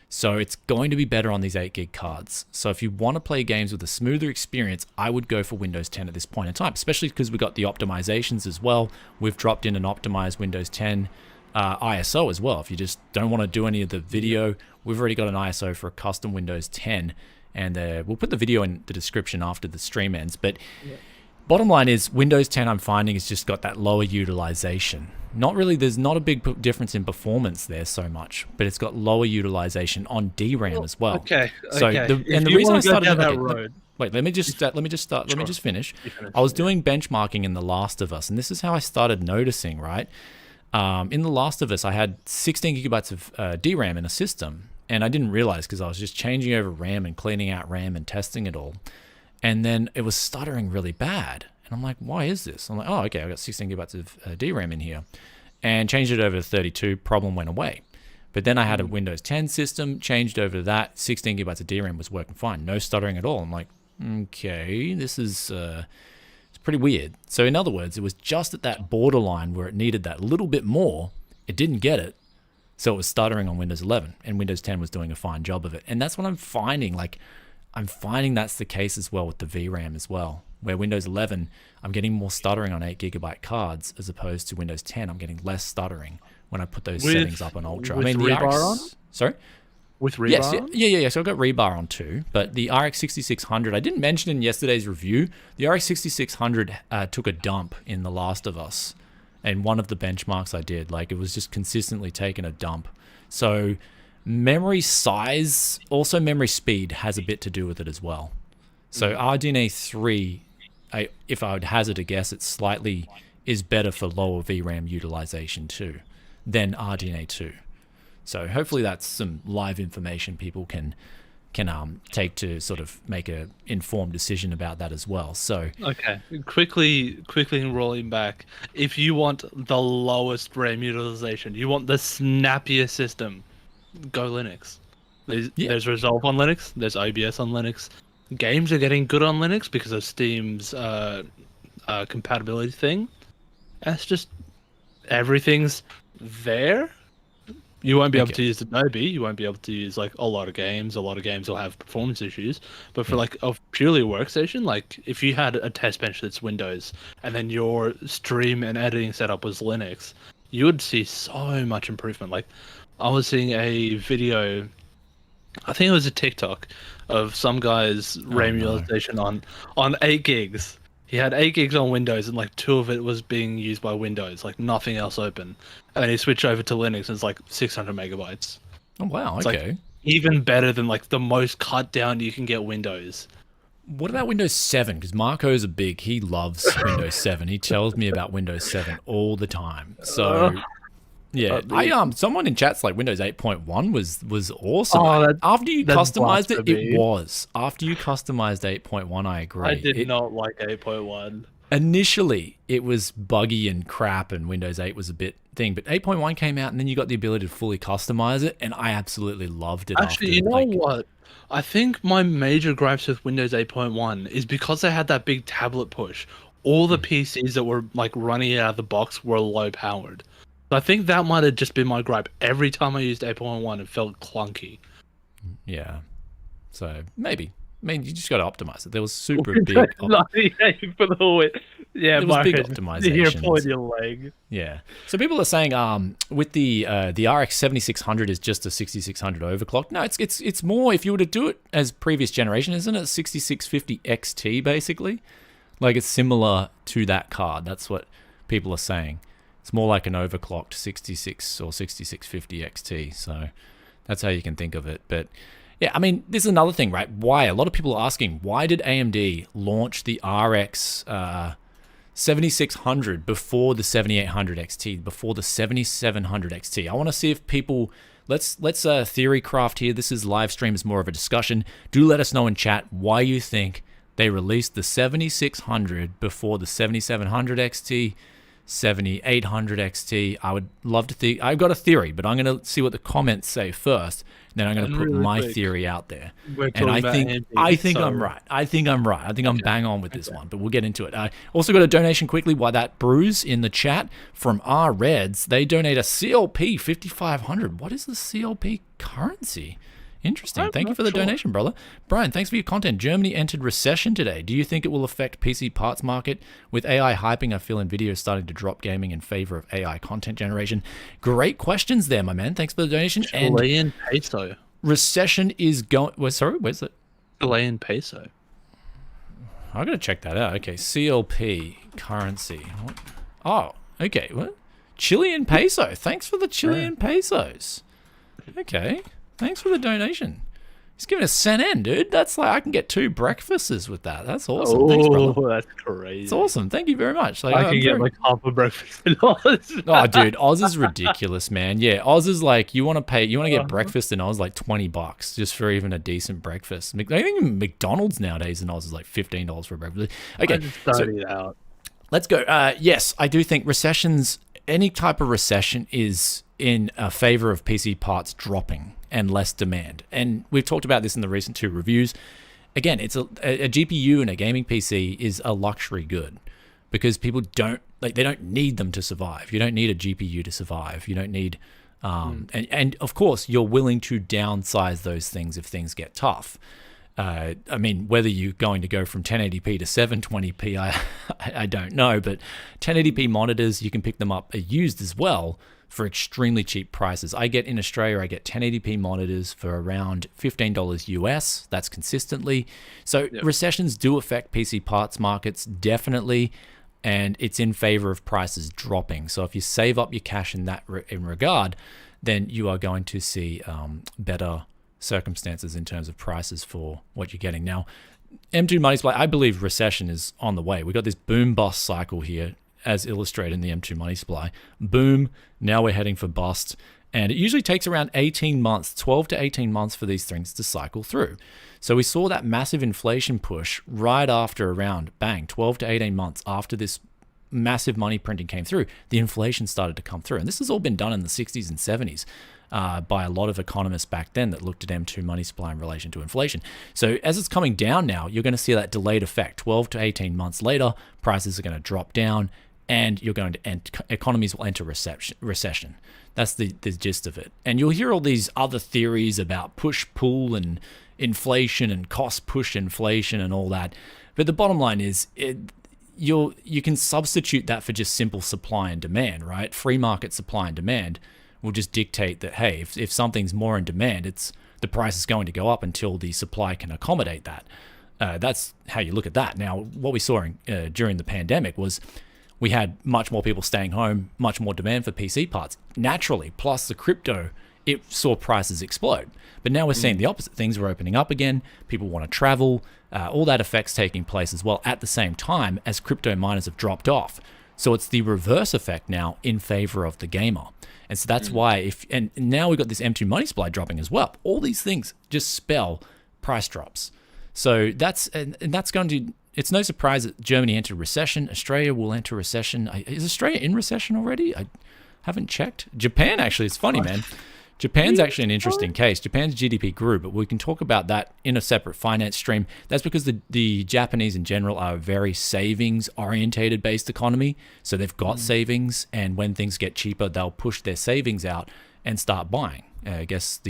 So it's going to be better on these 8 gig cards. So if you want to play games with a smoother experience, I would go for Windows 10 at this point in time, especially because we got the optimizations as well. We've dropped in an optimized Windows 10 ISO as well. If you just don't want to do any of the video, we've already got an ISO for a custom Windows 10. And we'll put the video in the description after the stream ends. But bottom line is Windows 10 I'm finding has just got that lower utilization. Not really, there's not a big difference in performance there so much, but it's got lower utilization on DRAM as well. Okay. So okay. the you reason I wanna go started down that okay, road, wait, let me just start. Let me Sure. just finish. You finish, I was yeah. doing benchmarking in The Last of Us, and this is how I started noticing. Right, in The Last of Us, I had 16 gigabytes of DRAM in a system, and I didn't realize because I was just changing over RAM and cleaning out RAM and testing it all, and then it was stuttering really bad. And I'm like, why is this? I'm like, oh, okay, I got 16 gigabytes of DRAM in here, and changed it over to 32. Problem went away. But then I had a Windows 10 system, changed over to that. 16 gigabytes of DRAM was working fine, no stuttering at all. I'm like, okay, this is it's pretty weird. So in other words, it was just at that borderline where it needed that little bit more. It didn't get it, so it was stuttering on Windows 11, and Windows 10 was doing a fine job of it. And that's what I'm finding. Like, I'm finding that's the case as well with the VRAM as well, where Windows 11, I'm getting more stuttering on 8 gigabyte cards as opposed to Windows 10. I'm getting less stuttering when I put those settings up on Ultra. I with mean, the rebar RX, on? sorry. with rebar. Yes, on? yeah. So I've got rebar on too, but the RX 6600, I didn't mention in yesterday's review, the RX 6600 took a dump in The Last of Us, and one of the benchmarks I did, like it was just consistently taking a dump. So memory size, also memory speed has a bit to do with it as well. So RDNA 3, if I would hazard a guess, it slightly is better for lower VRAM utilization too than RDNA 2. So hopefully that's some live information people can take to sort of make a informed decision about that as well. So Okay, quickly rolling back. If you want the lowest RAM utilization, you want the snappiest system, go Linux. There's Resolve on Linux. There's OBS on Linux. Games are getting good on Linux because of Steam's compatibility thing. That's just everything's there. You won't be able Okay. to use Adobe. You won't be able to use like a lot of games. A lot of games will have performance issues. But for like a purely workstation, like if you had a test bench that's Windows and then your stream and editing setup was Linux, you would see so much improvement. Like, I was seeing a video, I think it was a TikTok, of some guy's RAM no. utilization on 8 gigs. He had 8 gigs on Windows, and like 2 of it was being used by Windows, like nothing else open. And then he switched over to Linux, and it's like 600 megabytes. Oh wow, It's okay. like even better than like the most cut down you can get Windows. What about Windows 7? Because Marco's a big, he loves Windows 7. He tells me about Windows 7 all the time. So, yeah. Someone in chat's like Windows 8.1 was awesome. Oh, After you that's customized it, blasphemy. it was. After you customized 8.1, I agree. I did not like 8.1. Initially, it was buggy and crap, and Windows 8 was a bit thing. But 8.1 came out, and then you got the ability to fully customize it, and I absolutely loved it. Actually, you know what? I think my major gripes with Windows 8.1 is because they had that big tablet push. All the PCs that were like running it out of the box were low powered. So I think that might have just been my gripe. Every time I used 8.1, it felt clunky. Yeah. So maybe. I mean, you just got to optimize it. There was super big. For the win. Yeah, there was big You're optimizations. pulling your leg. Yeah. So people are saying, with the RX 7600 is just a 6600 overclock. No, it's more. If you were to do it as previous generation, isn't it 6650 XT basically? Like it's similar to that card. That's what people are saying. It's more like an overclocked 66 or 6650 XT. So that's how you can think of it. But yeah, I mean, this is another thing, right? Why? A lot of people are asking, why did AMD launch the RX 7600 before the 7800 XT, before the 7700 XT? I want to see if people, let's theory craft here. This is live stream, is more of a discussion. Do let us know in chat why you think they released the 7600 before the 7700 XT, 7800 XT. I would love to think. I've got a theory, but I'm going to see what the comments say first. Then I'm going to put really my quick, theory out there. And I think I'm right. I think I'm bang on with this one, but we'll get into it. I also got a donation quickly while that brews in the chat from R Reds. They donate a CLP 5500. What is the CLP currency? Interesting. Thank you for the donation, brother. Brian, thanks for your content. Germany entered recession today. Do you think it will affect PC parts market? With AI hyping, I feel Nvidia is starting to drop gaming in favor of AI content generation. Great questions there, my man. Thanks for the donation. Chilean peso. Recession is going... Sorry, where's it? Chilean peso. I got to check that out. Okay, CLP currency. What? Oh, okay. What? Chilean peso. Thanks for the Chilean pesos. Okay. Thanks for the donation. He's giving us $1, dude. That's like I can get 2 breakfasts with that. That's awesome. Thanks, brother. That's crazy. It's awesome. Thank you very much. Like, I can get like half a breakfast in Oz. Oh, dude, Oz is ridiculous, man. Yeah, Oz is like you want to get breakfast in Oz like $20 just for even a decent breakfast. I think McDonald's nowadays in Oz is like $15 for a breakfast. Okay, out. Let's go. Yes, I do think recessions. Any type of recession is in favor of PC parts dropping and less demand. And we've talked about this in the recent 2 reviews. Again, it's a GPU and a gaming PC is a luxury good because people they don't need them to survive. You don't need a GPU to survive. You don't need, and of course, you're willing to downsize those things if things get tough. I mean, whether you're going to go from 1080p to 720p, I don't know, but 1080p monitors, you can pick them up used as well for extremely cheap prices. In Australia, I get 1080p monitors for around $15 US. That's consistently. So recessions do affect PC parts markets, definitely, and it's in favor of prices dropping. So if you save up your cash in that in regard, then you are going to see better circumstances in terms of prices for what you're getting. Now, M2 Money Supply, I believe recession is on the way. We got this boom bust cycle here as illustrated in the M2 Money Supply. Boom, now we're heading for bust. And it usually takes around 18 months, 12 to 18 months for these things to cycle through. So we saw that massive inflation push right after around, bang, 12 to 18 months after this massive money printing came through, the inflation started to come through. And this has all been done in the 60s and 70s. By a lot of economists back then that looked at M2 money supply in relation to inflation. So as it's coming down now, you're going to see that delayed effect. 12 to 18 months later, prices are going to drop down and you're going to economies will enter recession. That's the gist of it. And you'll hear all these other theories about push-pull and inflation and cost-push inflation and all that. But the bottom line is you can substitute that for just simple supply and demand, right? Free market supply and demand will just dictate that, hey, if something's more in demand, the price is going to go up until the supply can accommodate that. That's how you look at that. Now, what we saw during the pandemic was we had much more people staying home, much more demand for PC parts, naturally, plus the crypto, it saw prices explode. But now we're seeing the opposite. Things are opening up again. People want to travel. All that effect's taking place as well at the same time as crypto miners have dropped off. So it's the reverse effect now in favor of the gamer. And so that's why and now we've got this M2 money supply dropping as well. All these things just spell price drops. So that's going to, it's no surprise that Germany entered recession. Australia will enter recession. Is Australia in recession already? I haven't checked. Japan, actually, it's funny, man. Japan's actually an interesting case. Japan's GDP grew, but we can talk about that in a separate finance stream. That's because the Japanese in general are a very savings-orientated based economy. So they've got savings, and when things get cheaper, they'll push their savings out and start buying. I guess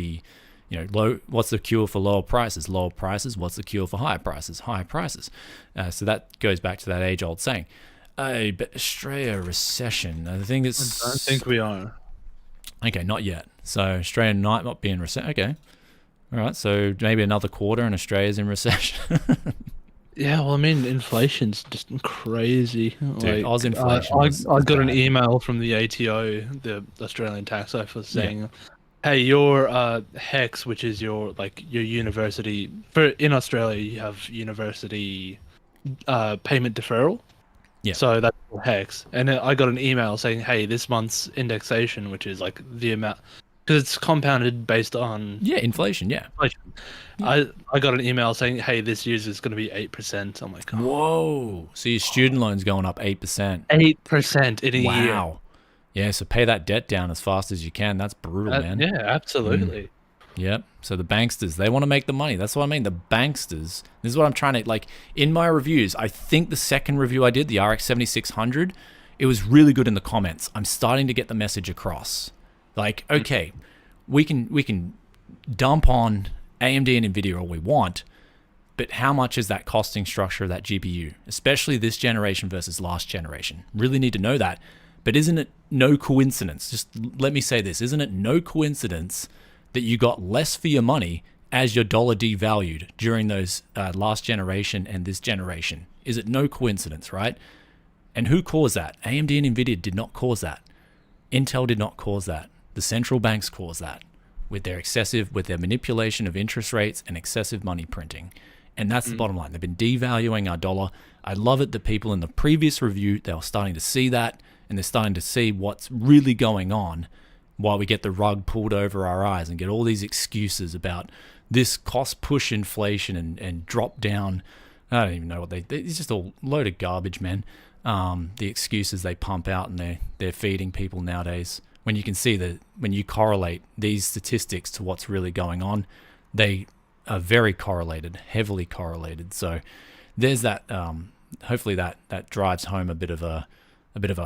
what's the cure for lower prices? Lower prices. What's the cure for higher prices? Higher prices. So that goes back to that age-old saying. But Australia recession. I think it's. I don't think we are. Okay, not yet. So Australia might not be in recession. Okay, all right. So maybe another quarter, and Australia's in recession. Yeah, well, I mean, inflation's just crazy. Dude, Oz inflation. I got an email from the ATO, the Australian Tax Office, saying, "Hey, your HEX, which is your university in Australia, you have university payment deferral. Yeah. So that's HEX." And then I got an email saying, "Hey, this month's indexation, which is like the amount, because it's compounded based on inflation. Yeah. Inflation. Yeah. I got an email saying, "Hey, this year's is going to be 8%." I'm like, whoa! So your student loan's going up 8%. 8% in a year. Wow. Yeah. So pay that debt down as fast as you can. That's brutal, man. Yeah, absolutely. Yep. So the banksters, they want to make the money. That's what I mean. The banksters. This is what I'm trying to, in my reviews, I think the second review I did, the RX 7600, it was really good in the comments. I'm starting to get the message across. Okay, we can dump on AMD and Nvidia all we want, but how much is that costing structure of that GPU, especially this generation versus last generation? Really need to know that. But isn't it no coincidence? Just let me say this. Isn't it no coincidence that you got less for your money as your dollar devalued during those last generation and this generation? Is it no coincidence, right? And who caused that? AMD and Nvidia did not cause that. Intel did not cause that. The central banks caused that with their manipulation of interest rates and excessive money printing. And that's the bottom line. They've been devaluing our dollar. I love it that people in the previous review, they were starting to see that, and they're starting to see what's really going on while we get the rug pulled over our eyes and get all these excuses about this cost push inflation and drop down. I don't even know what it's just a load of garbage, man. The excuses they pump out and they're feeding people nowadays. When you can see that when you correlate these statistics to what's really going on, they are very correlated, heavily correlated. So there's that. Hopefully that drives home a bit of a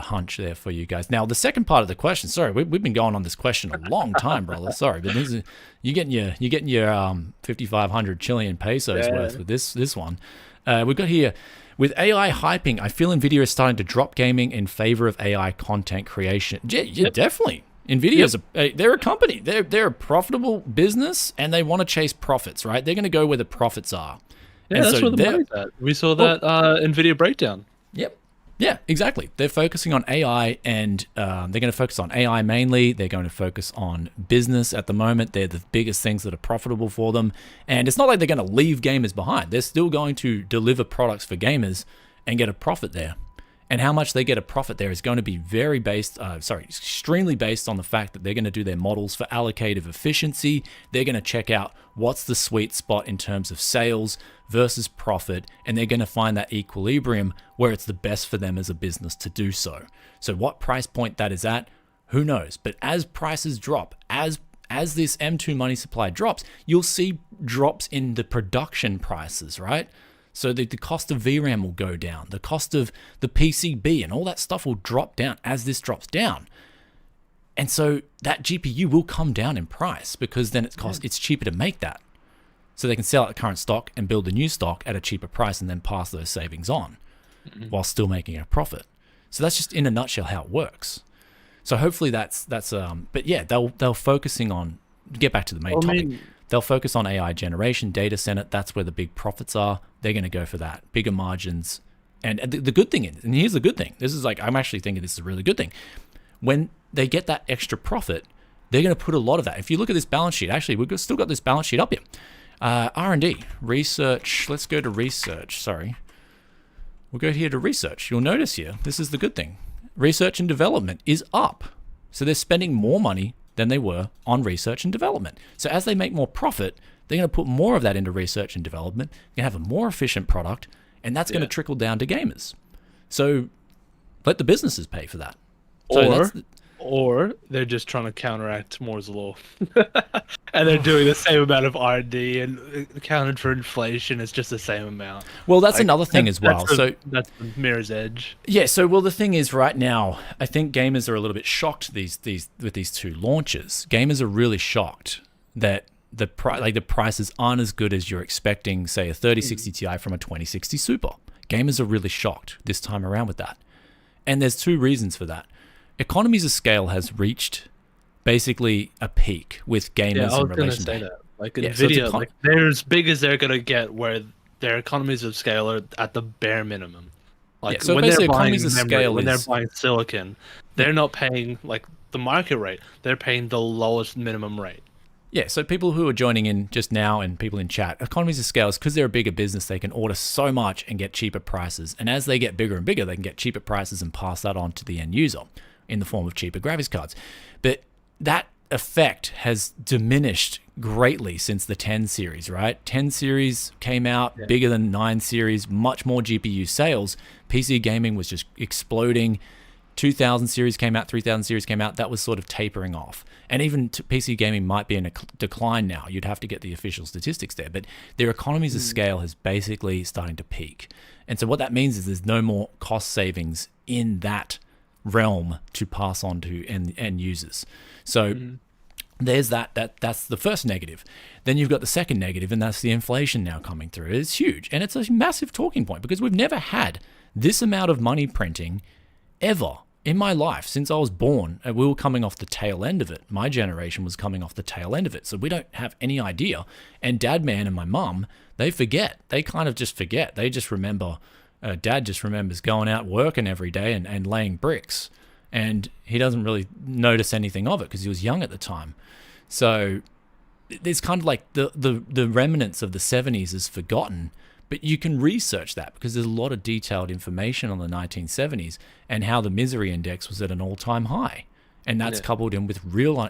hunch there for you guys. Now the second part of the question. Sorry, we've been going on this question a long time, brother. Sorry, but you're getting your 5,500 Chilean pesos worth with this one. We've got here. With AI hyping, I feel Nvidia is starting to drop gaming in favor of AI content creation. Yeah, definitely. Nvidia's they're a company. They're a profitable business, and they want to chase profits, right? They're going to go where the profits are. Yeah, and that's so where the money's at. We saw that Nvidia breakdown. Yep. Yeah, exactly. They're focusing on AI, and they're going to focus on AI mainly. They're going to focus on business at the moment. They're the biggest things that are profitable for them. And it's not like they're going to leave gamers behind. They're still going to deliver products for gamers and get a profit there. And how much they get a profit there is going to be extremely based on the fact that they're going to do their models for allocative efficiency. They're going to check out what's the sweet spot in terms of sales versus profit, and they're going to find that equilibrium where it's the best for them as a business to do so. So what price point that is at, who knows? But as prices drop, as this M2 money supply drops, you'll see drops in the production prices, right? So the cost of VRAM will go down. The cost of the PCB and all that stuff will drop down as this drops down. And so that GPU will come down in price because then it's cheaper to make that. So they can sell out the current stock and build the new stock at a cheaper price and then pass those savings on. while still making a profit. So that's just in a nutshell how it works. So hopefully that's but yeah, they'll focusing on, get back to the main topic. They'll focus on AI generation, data center. That's where the big profits are. They're going to go for that, bigger margins. And the good thing is, and here's the good thing. This is like, I'm actually thinking this is a really good thing. When they get that extra profit, they're going to put a lot of that. If you look at this balance sheet, actually, we've still got this balance sheet up here. R&D, research. Let's go to research. Sorry. We'll go here to research. You'll notice here, this is the good thing. Research and development is up. So they're spending more money than they were on research and development. So as they make more profit, they're going to put more of that into research and development. They're going to have a more efficient product, and that's going to trickle down to gamers. So let the businesses pay for that. Or they're just trying to counteract Moore's law, and they're doing the same amount of R&D and accounted for inflation. It's just the same amount. Well, that's another thing as well. So that's the mirror's edge. Yeah. So the thing is, right now, I think gamers are a little bit shocked with these two launches. Gamers are really shocked that the prices aren't as good as you're expecting. Say a 3060 Ti from a 2060 Super. Gamers are really shocked this time around with that, and there's two reasons for that. Economies of scale has reached basically a peak with gamers in relation to that. Like Nvidia, like they're as big as they're gonna get, where their economies of scale are at the bare minimum. Like so when basically they're buying economies of scale when they're buying silicon, they're not paying like the market rate. They're paying the lowest minimum rate. Yeah, so people who are joining in just now and people in chat, economies of scale is because they're a bigger business, they can order so much and get cheaper prices. And as they get bigger and bigger, they can get cheaper prices and pass that on to the end user in the form of cheaper graphics cards. But that effect has diminished greatly since the 10 series, right? 10 series came out bigger than 9 series, much more GPU sales. PC gaming was just exploding. 2000 series came out, 3000 series came out, that was sort of tapering off. And even PC gaming might be in a decline now. You'd have to get the official statistics there, but their economies of scale is basically starting to peak. And so what that means is there's no more cost savings in that realm to pass on to end users. So there's that's the first negative. Then you've got the second negative, and that's the inflation now coming through. It's huge, and it's a massive talking point because we've never had this amount of money printing ever in my life since I was born. We were coming off the tail end of it. My generation was coming off the tail end of it. So we don't have any idea. And Dad Man and my mum, they forget. They kind of just forget. They just remember, Dad just remembers going out working every day and laying bricks. And he doesn't really notice anything of it because he was young at the time. So there's kind of like the remnants of the 70s is forgotten. But you can research that because there's a lot of detailed information on the 1970s and how the misery index was at an all-time high. And that's coupled in with real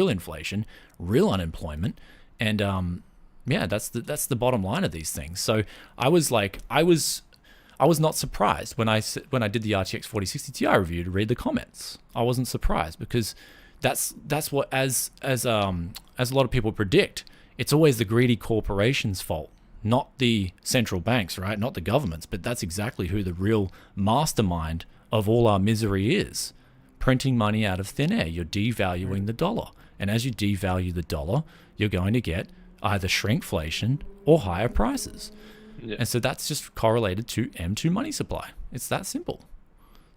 inflation, real unemployment. And that's the bottom line of these things. So I was not surprised when I did the RTX 4060 Ti review to read the comments. I wasn't surprised because that's what as a lot of people predict, it's always the greedy corporations' fault. Not the central banks, right? Not the governments, but that's exactly who the real mastermind of all our misery is. Printing money out of thin air. You're devaluing the dollar. And as you devalue the dollar, you're going to get either shrinkflation or higher prices. Yeah. And so that's just correlated to M2 money supply. It's that simple.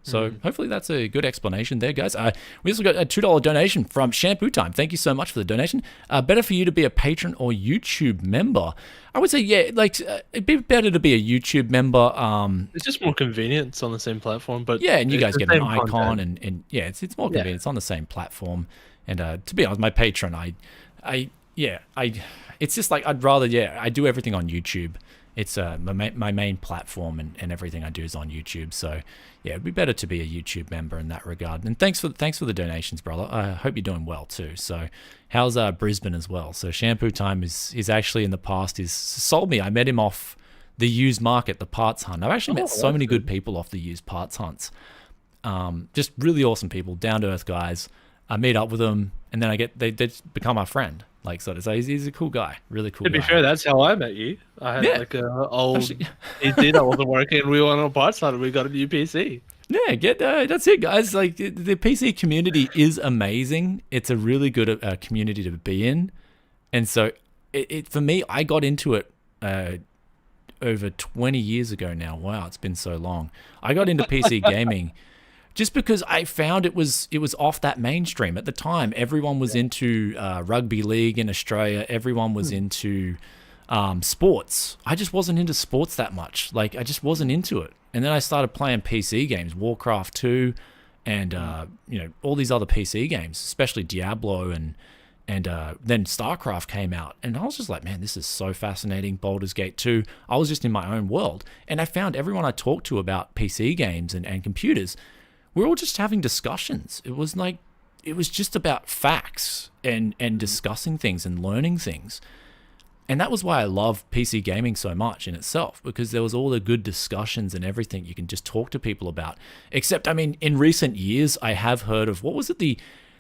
So hopefully that's a good explanation there, guys. We also got a $2 donation from Shampoo Time. Thank you so much for the donation. Better for you to be a patron or YouTube member. I would say, it'd be better to be a YouTube member. It's just more convenient. It's on the same platform. But yeah, and you guys get an icon and it's more convenient. It's on the same platform. And to be honest, my patron, it's just like I'd rather, I do everything on YouTube. It's my main platform and everything I do is on YouTube. So yeah, it'd be better to be a YouTube member in that regard. And thanks for the donations, brother. I hope you're doing well too. So how's Brisbane as well? So Shampoo Time is actually in the past is sold me. I met him off the used market, the parts hunt. I've actually met so many good people off the used parts hunts. Just really awesome people, down to earth guys. I meet up with them and then they become my friend. Like, so to say, he's a cool guy, really cool guy. To be fair, that's how I met you. I had like a old PC that wasn't working, and we went on a parts hunt and we got a new PC. Yeah, that's it, guys. Like, the PC community is amazing. It's a really good community to be in. And so, it for me, I got into it over 20 years ago now. Wow, it's been so long. I got into PC gaming just because I found it was off that mainstream. At the time, everyone was into rugby league in Australia. Everyone was into sports. I just wasn't into sports that much. Like, I just wasn't into it. And then I started playing PC games, Warcraft 2, and all these other PC games, especially Diablo, and then StarCraft came out, and I was just like, man, this is so fascinating. Baldur's Gate 2. I was just in my own world, and I found everyone I talked to about PC games and computers, we're all just having discussions. It was just about facts and discussing things and learning things. And that was why I love PC gaming so much in itself, because there was all the good discussions and everything you can just talk to people about. Except, I mean, in recent years, I have heard of, what was it, the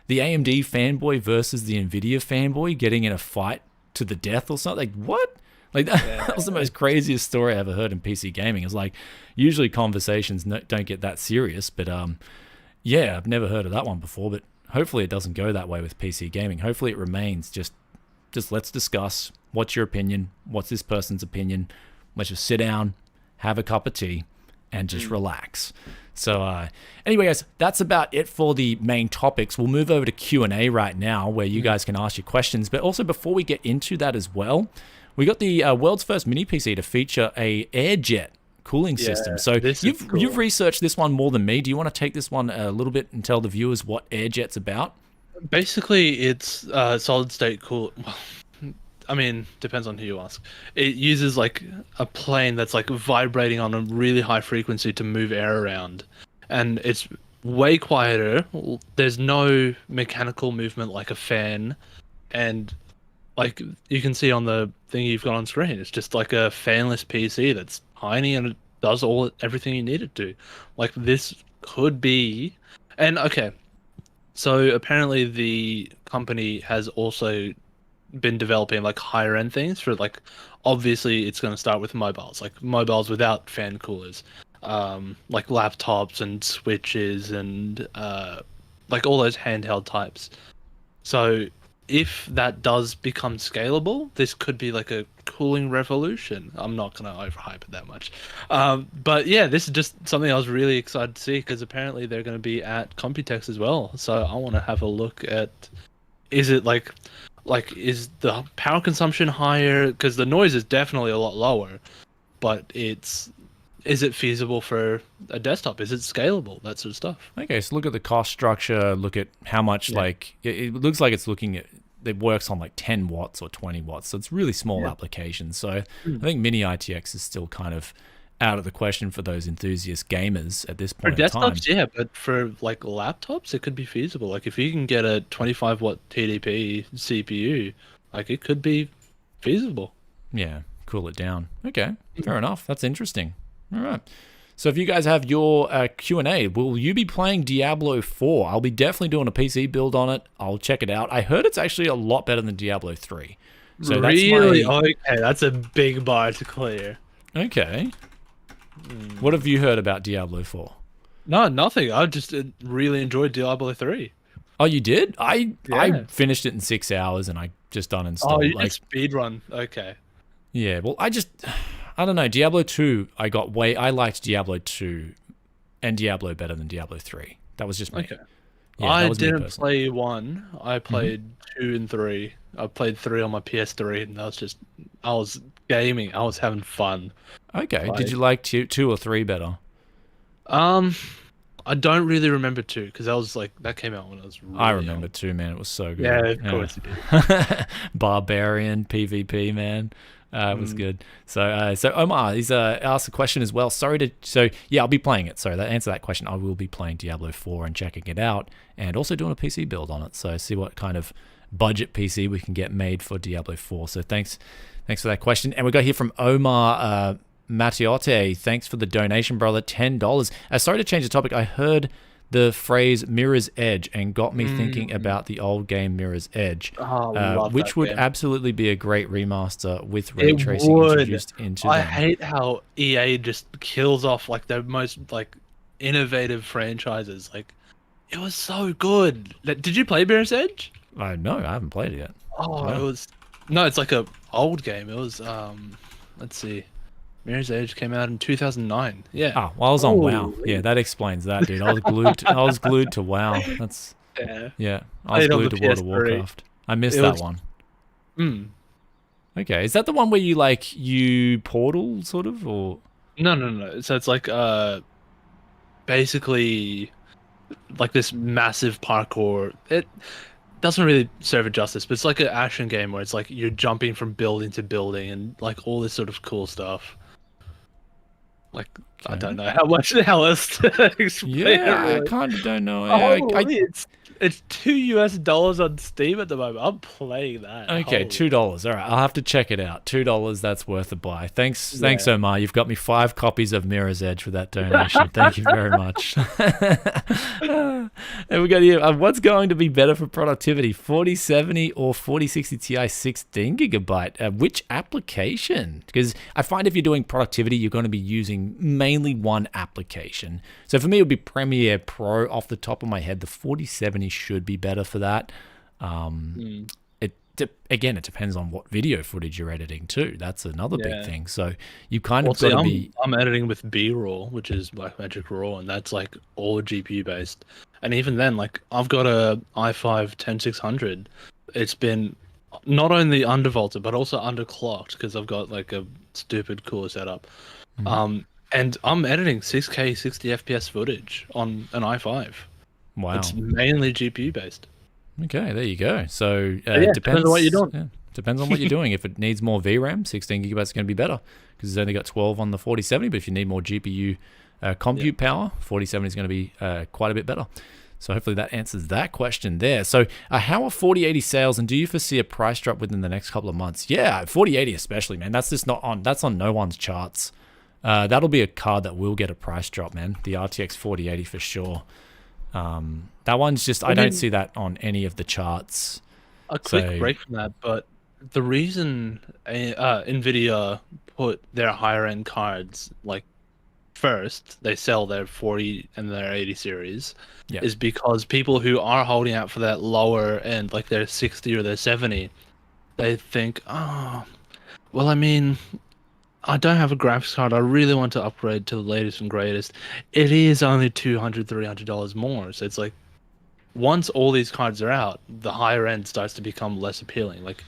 AMD fanboy versus the Nvidia fanboy getting in a fight to the death or something? Like, what? Like, that was the most craziest story I ever heard in PC gaming. It's like, usually conversations don't get that serious, but yeah, I've never heard of that one before, but hopefully it doesn't go that way with PC gaming. Hopefully it remains just let's discuss. What's your opinion? What's this person's opinion? Let's just sit down, have a cup of tea, and just relax. So anyway, guys, that's about it for the main topics. We'll move over to Q&A right now, where you guys can ask your questions. But also, before we get into that as well, we got the world's first mini PC to feature a Airjet cooling system. So you've researched this one more than me. Do you want to take this one a little bit and tell the viewers what Airjet's about? Basically, it's solid state cool. I mean, depends on who you ask. It uses like a plane that's like vibrating on a really high frequency to move air around, and it's way quieter. There's no mechanical movement like a fan, and like you can see on the thing you've got on screen, it's just like a fanless PC that's tiny and it does everything you need it to. Like, this could be, and okay, so apparently the company has also been developing like higher end things for, like, obviously it's going to start with mobiles without fan coolers, like laptops and switches and like all those handheld types. So if that does become scalable, this could be like a cooling revolution. I'm not going to overhype it that much, but yeah, this is just something I was really excited to see, because apparently they're going to be at Computex as well. So I want to have a look at, is it like is the power consumption higher? Because the noise is definitely a lot lower, but is it feasible for a desktop? Is it scalable? That sort of stuff. Okay, so look at the cost structure, look at how much, like, it looks like it's looking at, it works on like 10 watts or 20 watts, so it's really small applications. So I think mini ITX is still kind of out of the question for those enthusiast gamers at this point in time. For desktops, yeah, but for like laptops, it could be feasible. Like, if you can get a 25 watt TDP CPU, like, it could be feasible. Yeah, cool it down. Okay, fair enough. That's interesting. All right. So if you guys have your Q&A, will you be playing Diablo 4? I'll be definitely doing a PC build on it. I'll check it out. I heard it's actually a lot better than Diablo 3. So really? Okay, that's a big bar to clear. Okay. What have you heard about Diablo 4? No, nothing. I just really enjoyed Diablo 3. Oh, you did? I finished it in 6 hours, and I just uninstalled. Oh, you did speedrun. Okay. Yeah, well, I don't know. Diablo 2, I liked Diablo 2 and Diablo better than Diablo 3. That was just me. Okay. Yeah, I didn't play 1. I played 2 and 3. I played 3 on my PS3, and I was gaming. I was having fun. Okay. Did you like 2 or 3 better? I don't really remember 2, because that came out when I was really I remember young. 2, man. It was so good. Yeah, of course it did. Barbarian PvP, man. It was good. So Omar, he's asked a question as well. I'll be playing it. So to answer that question, I will be playing Diablo 4 and checking it out, and also doing a PC build on it. So see what kind of budget PC we can get made for Diablo 4. So thanks for that question. And we got here from Omar Mattiote. Thanks for the donation, brother. $10. Sorry to change the topic. I heard the phrase Mirror's Edge and got me thinking about the old game Mirror's Edge, which would absolutely be a great remaster with ray tracing introduced into them. I hate how EA just kills off like their most like innovative franchises. Like, it was so good. Did you play Mirror's Edge? No, I haven't played it yet. Oh, no. It's like a old game. It was let's see. Mirror's Edge came out in 2009. Yeah. Oh, well, I was on WoW. Holy. Yeah, that explains that, dude. I was glued. I was glued to WoW. That's Yeah. yeah. I was Played on glued the to World of PS3. Warcraft. I missed It that was. one. Mm. Okay, is that the one where you portal sort of or? No, no, no. So it's like basically like this massive parkour. It doesn't really serve it justice, but it's like an action game where it's like you're jumping from building to building and like all this sort of cool stuff. Like I Okay. don't know how much else to explain it Yeah, I really. kind of don't know. Holy, it's $2 on Steam at the moment. I'm playing that. Okay, Holy. $2. All right, I'll have to check it out. $2, that's worth a buy. Thanks, Yeah. Omar. You've got me 5 copies of Mirror's Edge for that donation. Thank you very much. And we got here. What's going to be better for productivity, 4070 or 4060 Ti 16 gigabyte? Which application? Because I find if you're doing productivity, you're going to be using mainly one application. So for me, it would be Premiere Pro off the top of my head. The 4070 should be better for that. Again, it depends on what video footage you're editing too. That's another big thing. So you kind of got to be. I'm editing with B-roll, which is Blackmagic Raw, and that's like all GPU based. And even then, like I've got a i5 10600. It's been not only undervolted but also underclocked because I've got like a stupid cooler setup. And I'm editing 6K 60 FPS footage on an i5. Wow. It's mainly GPU based. Okay, there you go. So yeah, it depends on what you're doing. Yeah, depends on what you're doing. If it needs more VRAM, 16 gigabytes is going to be better because it's only got 12 on the 4070. But if you need more GPU compute power, 4070 is going to be quite a bit better. So hopefully that answers that question there. So how are 4080 sales, and do you foresee a price drop within the next couple of months? Yeah, 4080 especially, man. That's just not on. That's on no one's charts. That'll be a card that will get a price drop, man. The RTX 4080 for sure. That one's just, I don't see that on any of the charts. A quick break from that, but the reason Nvidia put their higher end cards like first, they sell their 40 and their 80 series, is because people who are holding out for that lower end, like their 60 or their 70, they think, oh, well, I mean, I don't have a graphics card. I really want to upgrade to the latest and greatest. It is only $200, $300 more. So it's like, once all these cards are out, the higher end starts to become less appealing. Like,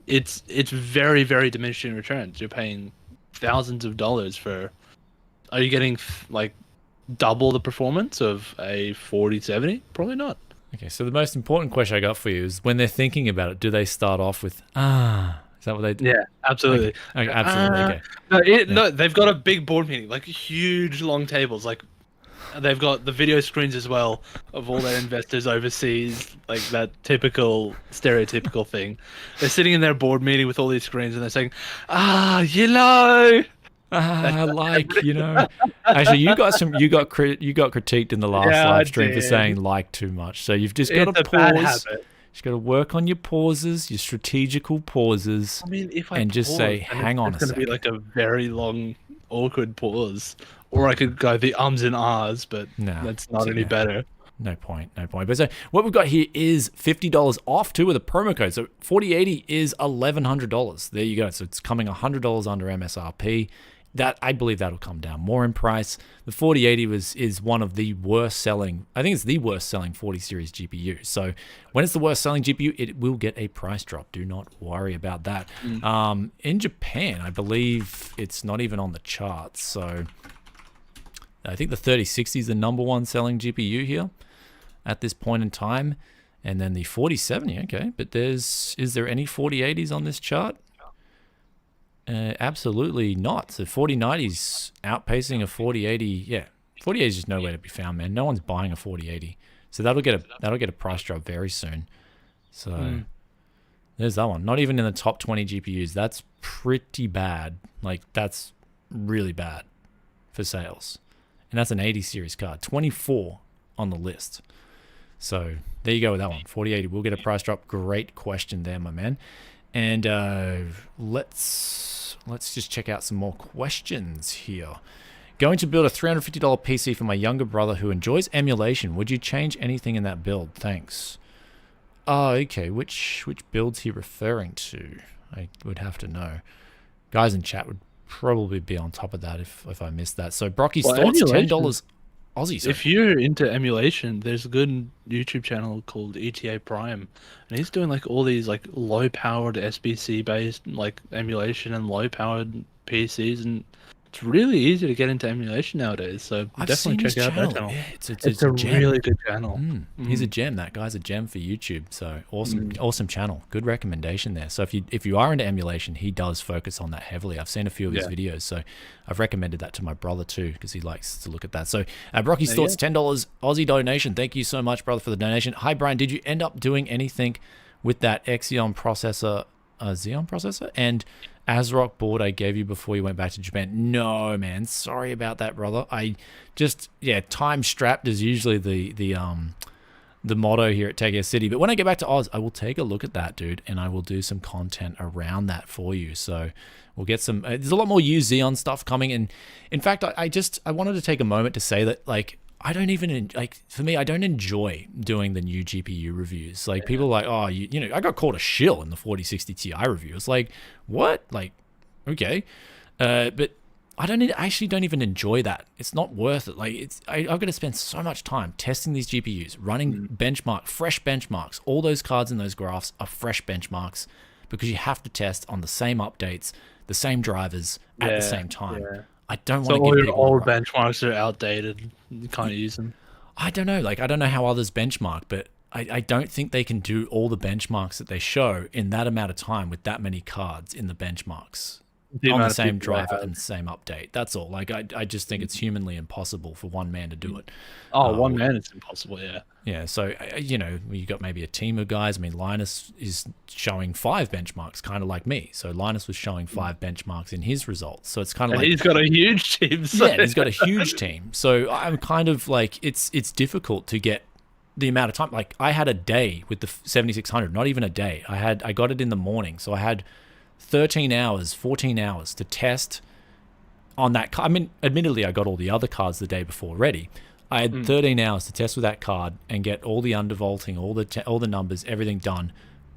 it's very, very diminishing returns. You're paying thousands of dollars for. Are you getting like double the performance of a 4070? Probably not. Okay, so the most important question I got for you is when they're thinking about it, do they start off with Is that what they do? Yeah, absolutely. Okay, absolutely. Okay. No, they've got a big board meeting, like huge long tables. Like they've got the video screens as well of all their investors overseas, like that typical stereotypical thing. They're sitting in their board meeting with all these screens and they're saying, Actually, you got critiqued in the last live stream for saying like too much. So you've just got to pause. You've got to work on your pauses, your strategical pauses. I mean, if I and just pause, say, hang on a second. It's going to be like a very long, awkward pause. Or I could go the ums and ahs, but that's not any better. No point. But so what we've got here is $50 off too with a promo code. So 4080 is $1,100. There you go. So it's coming $100 under MSRP. That I believe that'll come down more in price. The 4080 is one of the worst selling. I think it's the worst selling 40 series GPU. So when it's the worst selling GPU, it will get a price drop. Do not worry about that. In Japan, I believe it's not even on the charts. So I think the 3060 is the number one selling GPU here at this point in time. And then the 4070, okay. But is there any 4080s on this chart? Absolutely not. So 4090's outpacing a 4080. Yeah, 4080 is just nowhere to be found, man. No one's buying a 4080. So that'll get a price drop very soon. So there's that one. Not even in the top 20 GPUs. That's pretty bad. Like that's really bad for sales. And that's an 80 series card. 24 on the list. So there you go with that one. 4080 will get a price drop. Great question there, my man. And let's just check out some more questions here. Going to build a $350 PC for my younger brother who enjoys emulation. Would you change anything in that build? Thanks. Okay. Which build's he referring to? I would have to know. Guys in chat would probably be on top of that if I missed that. So Brocky's Well, thoughts, emulation. $10 Aussie. So If you're into emulation, there's a good YouTube channel called ETA Prime, and he's doing like all these like low-powered SBC based like emulation and low-powered PCs, and it's really easy to get into emulation nowadays. So I've definitely seen check out his that channel. Yeah, It's a a gem. really good channel. He's a gem. That guy's a gem for YouTube. So awesome channel. Good recommendation there. So if you are into emulation, he does focus on that heavily. I've seen a few of his videos, so I've recommended that to my brother too because he likes to look at that. So Brocky's thoughts, $10 Aussie donation. Thank you so much, brother, for the donation. Hi, Brian. Did you end up doing anything with that Xeon processor and ASRock board I gave you before you went back to Japan? No, man. Sorry about that, brother. I just, time strapped is usually the motto here at Tech City. But when I get back to Oz, I will take a look at that, dude, and I will do some content around that for you. So we'll get some, there's a lot more used Xeon stuff coming. And in fact, I wanted to take a moment to say that, like, I don't even, like, for me, I don't enjoy doing the new GPU reviews. Like, people are like, oh, you know, I got called a shill in the 4060 Ti review. It's like, what? Like, okay. But I actually don't even enjoy that. It's not worth it. Like, I've got to spend so much time testing these GPUs, running fresh benchmarks. All those cards in those graphs are fresh benchmarks because you have to test on the same updates, the same drivers at the same time. Yeah. I don't want to give people all benchmarks are outdated. You can't use them. I don't know. Like, I don't know how others benchmark, but I don't think they can do all the benchmarks that they show in that amount of time with that many cards in the benchmarks on the same driver and the same update. That's all. Like, I just think it's humanly impossible for one man to do it. One man, it's impossible, Yeah, so, you know, you got maybe a team of guys. I mean, Linus is showing 5 benchmarks, kind of like me. So Linus was showing 5 benchmarks in his results. So it's kind of like... he's got a huge team. So. Yeah, he's got a huge team. So I'm kind of like, it's difficult to get the amount of time. Like, I had a day with the 7600, not even a day. I got it in the morning. So I had 13 hours, 14 hours to test on that card. I mean, admittedly, I got all the other cards the day before ready. I had 13 hours to test with that card and get all the undervolting, all the numbers, everything done,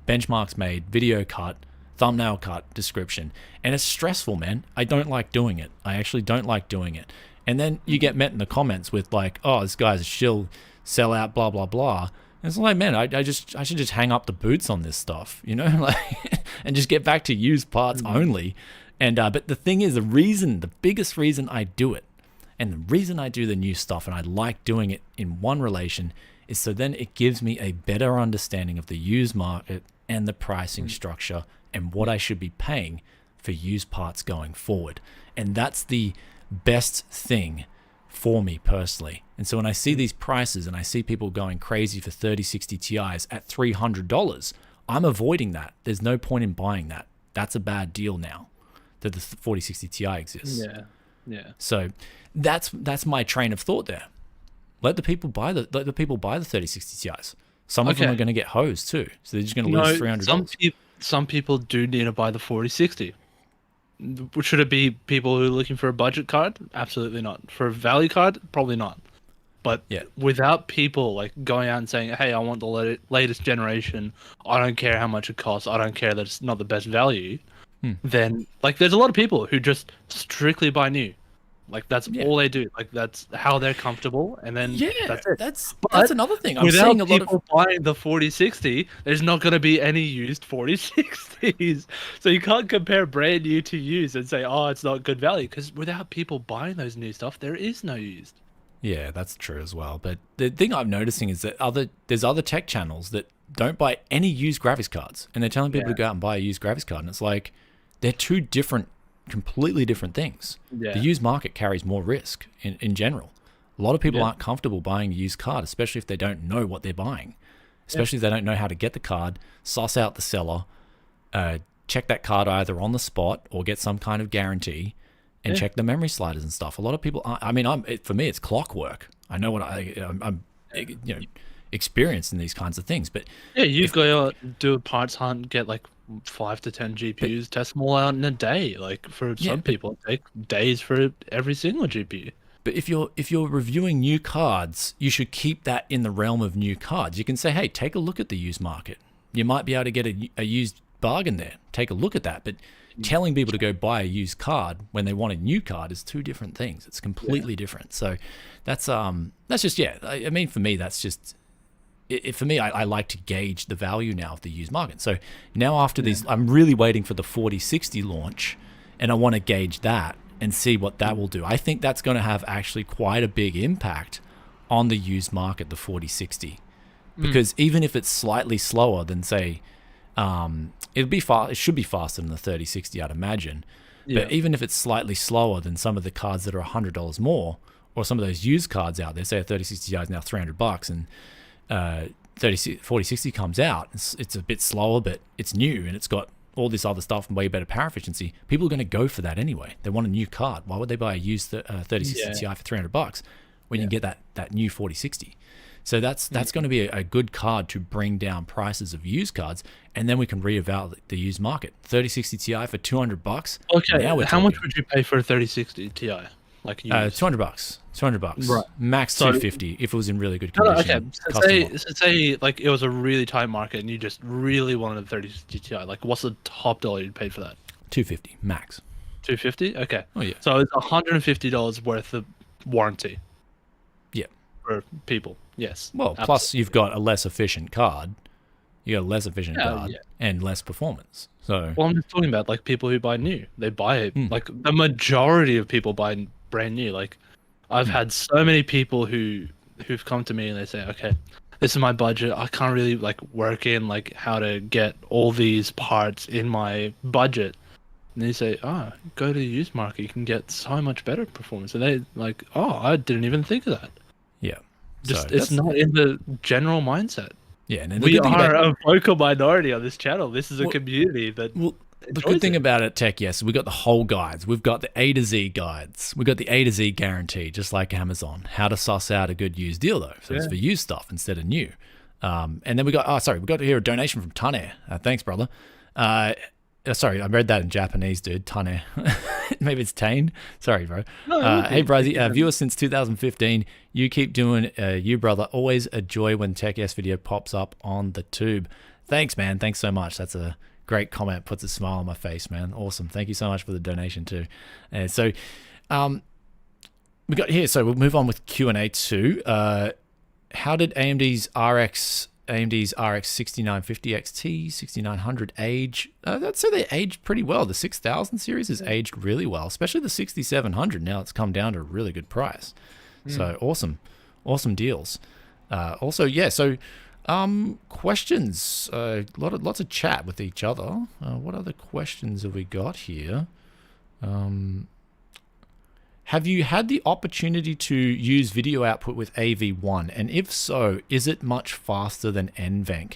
benchmarks made, video cut, thumbnail cut, description. And it's stressful, man. I don't like doing it. I actually don't like doing it. And then you get met in the comments with like, oh, this guy's a shill, sell out, blah, blah, blah. And it's like, man, I should just hang up the boots on this stuff, you know, like, and just get back to used parts only. And but the thing is, the biggest reason I do it, and the reason I do the new stuff and I like doing it in one relation is so then it gives me a better understanding of the used market and the pricing structure and what I should be paying for used parts going forward. And that's the best thing for me personally. And so when I see these prices and I see people going crazy for 3060 Ti's at $300, I'm avoiding that. There's no point in buying that. That's a bad deal now that the 4060 Ti exists. Yeah. So that's my train of thought there. Let the people buy the 3060 Ti's. Some of them are going to get hosed too, so they're just going to lose $300. Some people do need to buy the 4060. Should it be people who are looking for a budget card? Absolutely not. For a value card, probably not. But without people like going out and saying, "Hey, I want the latest generation. I don't care how much it costs. I don't care that it's not the best value." Then, like, there's a lot of people who just strictly buy new. Like, that's all they do. Like, that's how they're comfortable, and then that's it. That's another thing. I'm without seeing a lot people buying the 4060, there's not going to be any used 4060s. So you can't compare brand new to used and say, "Oh, it's not good value," because without people buying those new stuff, there is no used. Yeah, that's true as well. But the thing I'm noticing is that there's other tech channels that don't buy any used graphics cards, and they're telling people to go out and buy a used graphics card, and it's like they're two completely different things. The used market carries more risk in general. A lot of people aren't comfortable buying a used card, especially if they don't know what they're buying, especially if they don't know how to get the card, suss out the seller, check that card either on the spot or get some kind of guarantee, and check the memory sliders and stuff. A lot of people, for me, it's clockwork. I know what I'm experienced in these kinds of things, but you've got to do a parts hunt, get like 5 to 10 GPUs, test them all out in a day. Like, for some people, it takes days for every single GPU. But if you're reviewing new cards, you should keep that in the realm of new cards. You can say, hey, take a look at the used market. You might be able to get a used bargain there. Take a look at that. But telling people to go buy a used card when they want a new card is two different things. It's completely different. So that's just, I mean, for me, that's just, for me, I like to gauge the value now of the used market. So now after these, I'm really waiting for the 4060 launch, and I want to gauge that and see what that will do. I think that's going to have actually quite a big impact on the used market, the 4060, because even if it's slightly slower than, say, it should be faster than the 3060, I'd imagine. But even if it's slightly slower than some of the cards that are $100 more, or some of those used cards out there, say a 3060 Ti is now $300, and 4060 comes out, it's a bit slower, but it's new and it's got all this other stuff and way better power efficiency. People are going to go for that anyway. They want a new card. Why would they buy a used 3060 Ti for $300 when you can get that new 4060? So that's going to be a good card to bring down prices of used cards, and then we can reevaluate the used market. 3060 Ti for $200. Okay, now how much would you pay for a 3060 Ti? Like $200. $200. Right. Max 250 if it was in really good condition. Okay. So say like it was a really tight market and you just really wanted a 3060 Ti. Like, what's the top dollar you'd pay for that? $250 max. $250? Okay. Oh yeah. So it's $150 worth of warranty. Yeah. For people. Yes. Well, absolutely. plus you've got a less efficient card. You got a less efficient card and less performance. So. Well, I'm just talking about like people who buy new. They buy it. Like the majority of people buy brand new. Like I've had so many people who've come to me and they say, okay, this is my budget. I can't really like work in like how to get all these parts in my budget. And they say, go to the used market. You can get so much better performance. And they like, I didn't even think of that. Yeah. Just it's not in the general mindset. Yeah, and we are a vocal minority on this channel. This is a community that. The good thing about it, Tech, yes, we've got the whole guides. We've got the A to Z guides. We've got the A to Z guarantee, just like Amazon. How to suss out a good used deal, though. So it's for used stuff instead of new. And then we got, we got here a donation from Tane. Thanks, brother. Sorry, I read that in Japanese, dude. Tane. Maybe it's Tane. Sorry, bro. No, hey, Brizzy, viewer since 2015. You keep doing you, brother. Always a joy when Tech S video pops up on the tube. Thanks, man. Thanks so much. That's a great comment. Puts a smile on my face, man. Awesome. Thank you so much for the donation too. And so we got here. So we'll move on with Q&A too. How did AMD's RX 6950 XT, 6900 age? I'd say they aged pretty well. The 6000 series has aged really well, especially the 6700. Now it's come down to a really good price. So awesome deals. Also, yeah. So questions. Lots of chat with each other. What other questions have we got here? Have you had the opportunity to use video output with AV1? And if so, is it much faster than NVENC?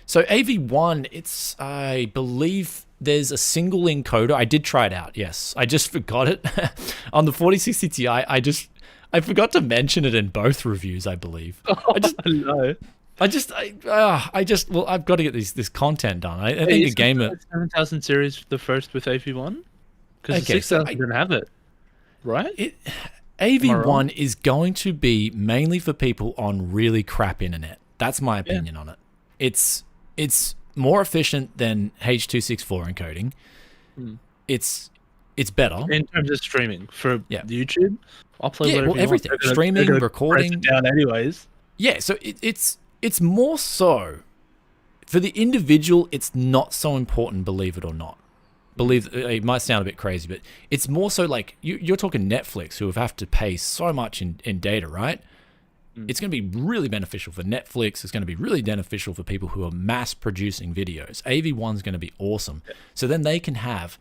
So AV1, I believe there's a single encoder. I did try it out, yes. I just forgot it. On the 4060 Ti, I forgot to mention it in both reviews, I believe. I've got to get this content done. I think a gamer... 7000 series, the first with AV1? Because the 6000 didn't have it. Right? AV1 is going to be mainly for people on really crap internet. That's my opinion on it. It's more efficient than H.264 encoding. It's better in terms of streaming for YouTube. Upload whatever everything. Streaming, recording, press it down anyways. Yeah, so it's more so for the individual. It's not so important, believe it or not. It might sound a bit crazy, but it's more so like you're talking Netflix, who have to pay so much in data, right? It's going to be really beneficial for Netflix. It's going to be really beneficial for people who are mass producing videos. AV1 is going to be awesome. So then they can have,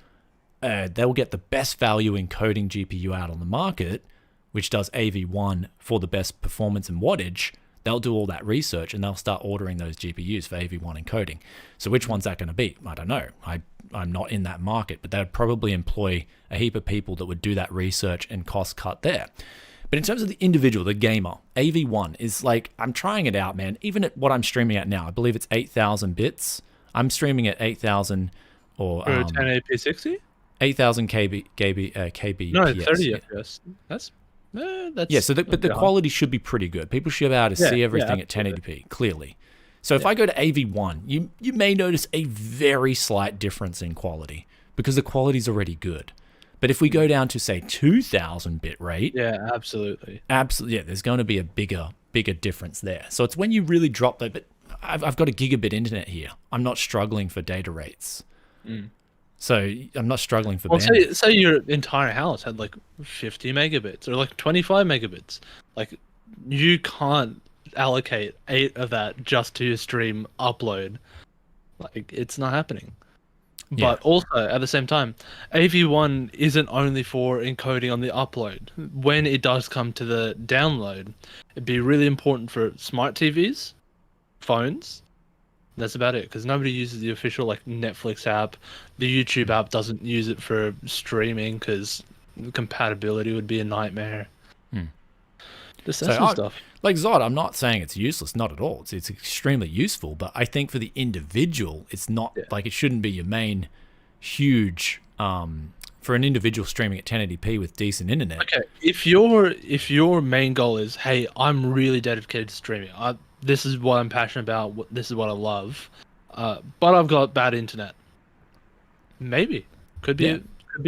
they'll get the best value encoding GPU out on the market, which does AV1 for the best performance and wattage. They'll do all that research and they'll start ordering those GPUs for AV1 encoding. So which one's that going to be? I don't know. I'm not in that market, but they would probably employ a heap of people that would do that research and cost cut there. But in terms of the individual, the gamer, AV1 is like, I'm trying it out, man. Even at what I'm streaming at now, I believe it's 8,000 bits. I'm streaming at 8,000 or... 1080p 60? 8,000 KB. No, 30 FPS. That's yeah, so but the quality should be pretty good. People should be able to see everything at 1080p, clearly. So if I go to AV1, you may notice a very slight difference in quality because the quality's already good. But if we go down to, say, 2000 bit rate, Yeah, absolutely. yeah, there's going to be a bigger difference there. So it's when you really drop that. But I've got a gigabit internet here. I'm not struggling for data rates. So I'm not struggling for bandwidth. Say your entire house had like 50 megabits or like 25 megabits. Like, you can't allocate 8 of that just to your stream upload. Like, it's not happening. Yeah. But also, at the same time, AV1 isn't only for encoding on the upload. When it does come to the download, it'd be really important for smart TVs, phones. That's about it, because nobody uses the official like Netflix app. The YouTube app doesn't use it for streaming because compatibility would be a nightmare. Just that sort of stuff. Like Zod, I'm not saying it's useless, not at all. It's extremely useful, but I think for the individual, it's not like it shouldn't be your main huge for an individual streaming at 1080p with decent internet. Okay, if your main goal is, hey, I'm really dedicated to streaming. This is what I'm passionate about. This is what I love. But I've got bad internet. Maybe could be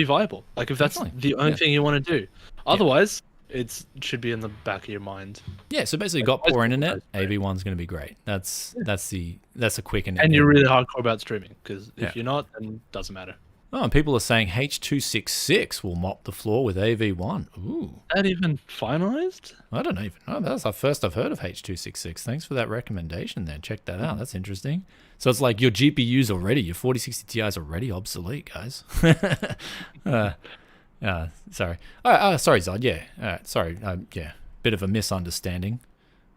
viable. Like, if that's the only thing you want to do. Otherwise, it should be in the back of your mind. Yeah. So basically, got poor internet. AV1's going to be great. That's a quick and you're really hardcore about streaming, because if you're not, then it doesn't matter. Oh, and people are saying H.266 will mop the floor with AV1. Ooh. Is that even finalized? I don't even know. That's the first I've heard of H.266. Thanks for that recommendation there. Check that out. That's interesting. So it's like your GPU's already, your 4060 Ti is already obsolete, guys. Sorry. Sorry, Zod. Yeah. Sorry. Bit of a misunderstanding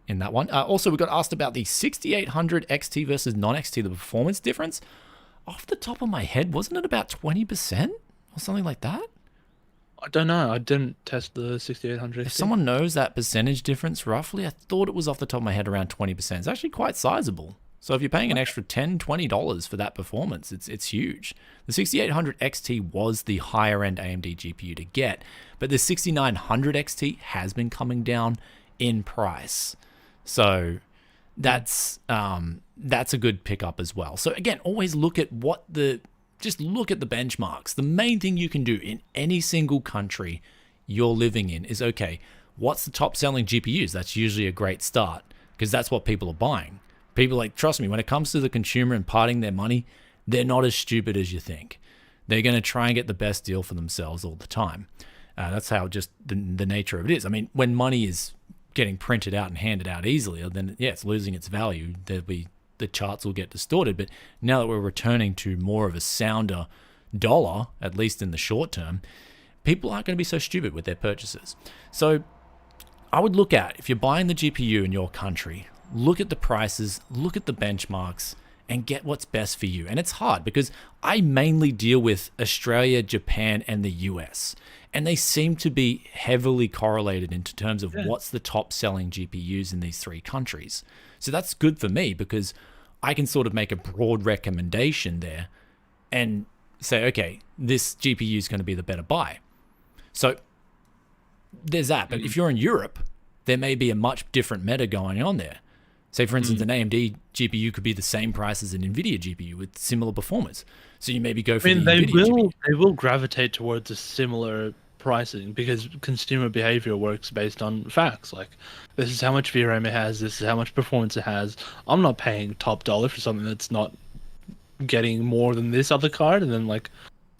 in that one. Also, we got asked about the 6800 XT versus non-XT, the performance difference. Off the top of my head, wasn't it about 20% or something like that? I don't know. I didn't test the 6800. If someone knows that percentage difference roughly, I thought it was off the top of my head around 20%. It's actually quite sizable. So if you're paying an extra $10, $20 for that performance, it's huge. The 6800 XT was the higher end AMD GPU to get, but the 6900 XT has been coming down in price. So that's a good pickup as well. So again, always look at just look at the benchmarks. The main thing you can do in any single country you're living in is, okay, what's the top selling GPUs? That's usually a great start, because that's what people are buying. People, like, trust me, when it comes to the consumer and parting their money, they're not as stupid as you think. They're going to try and get the best deal for themselves all the time. That's how just the nature of it is. I mean, when money is getting printed out and handed out easily, then it's losing its value. The charts will get distorted. But now that we're returning to more of a sounder dollar, at least in the short term, people aren't going to be so stupid with their purchases. So I would look at, if you're buying the GPU in your country, look at the prices, look at the benchmarks, and get what's best for you. And it's hard because I mainly deal with Australia, Japan, and the US. And they seem to be heavily correlated in terms of what's the top selling GPUs in these three countries. So that's good for me because I can sort of make a broad recommendation there and say, okay, this GPU is going to be the better buy. So there's that. But if you're in Europe, there may be a much different meta going on there. Say, for instance, an AMD GPU could be the same price as an Nvidia GPU with similar performance. So you maybe go for the Nvidia GPU. They will gravitate towards a similar pricing because consumer behavior works based on facts. Like, this is how much VRAM it has, this is how much performance it has. I'm not paying top dollar for something that's not getting more than this other card, and then like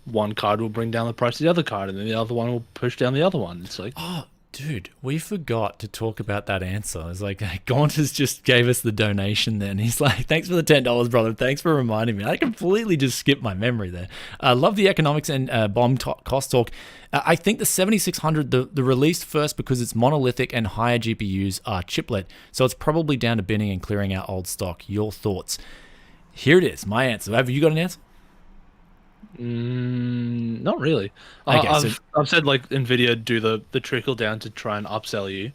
one card will bring down the price of the other card, and then the other one will push down the other one. It's like, oh, dude, we forgot to talk about that answer. It's like, Gaunter's just gave us the donation then. He's like, thanks for the $10, brother. Thanks for reminding me. I completely just skipped my memory there. Love the economics and BOM cost talk. I think the 7600, the released first because it's monolithic and higher GPUs are chiplet. So it's probably down to binning and clearing out old stock. Your thoughts? Here it is, my answer. Have you got an answer? Not really. Okay, I've said like Nvidia do the trickle down to try and upsell you,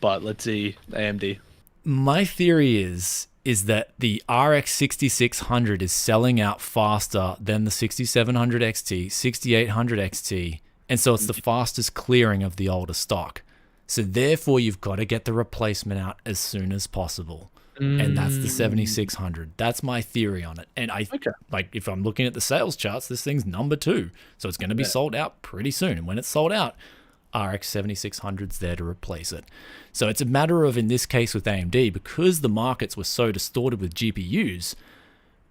but let's see AMD. My theory is that the RX 6600 is selling out faster than the 6700 XT, 6800 XT, and so it's the fastest clearing of the older stock. So therefore, you've got to get the replacement out as soon as possible. and that's the Mm, 7600. That's my theory on it. And I okay. like, if I'm looking at the sales charts, this thing's number 2, so it's going to be Yeah. sold out pretty soon. And when it's sold out, RX 7600's there to replace it. So it's a matter of, in this case with AMD, because the markets were so distorted with GPUs,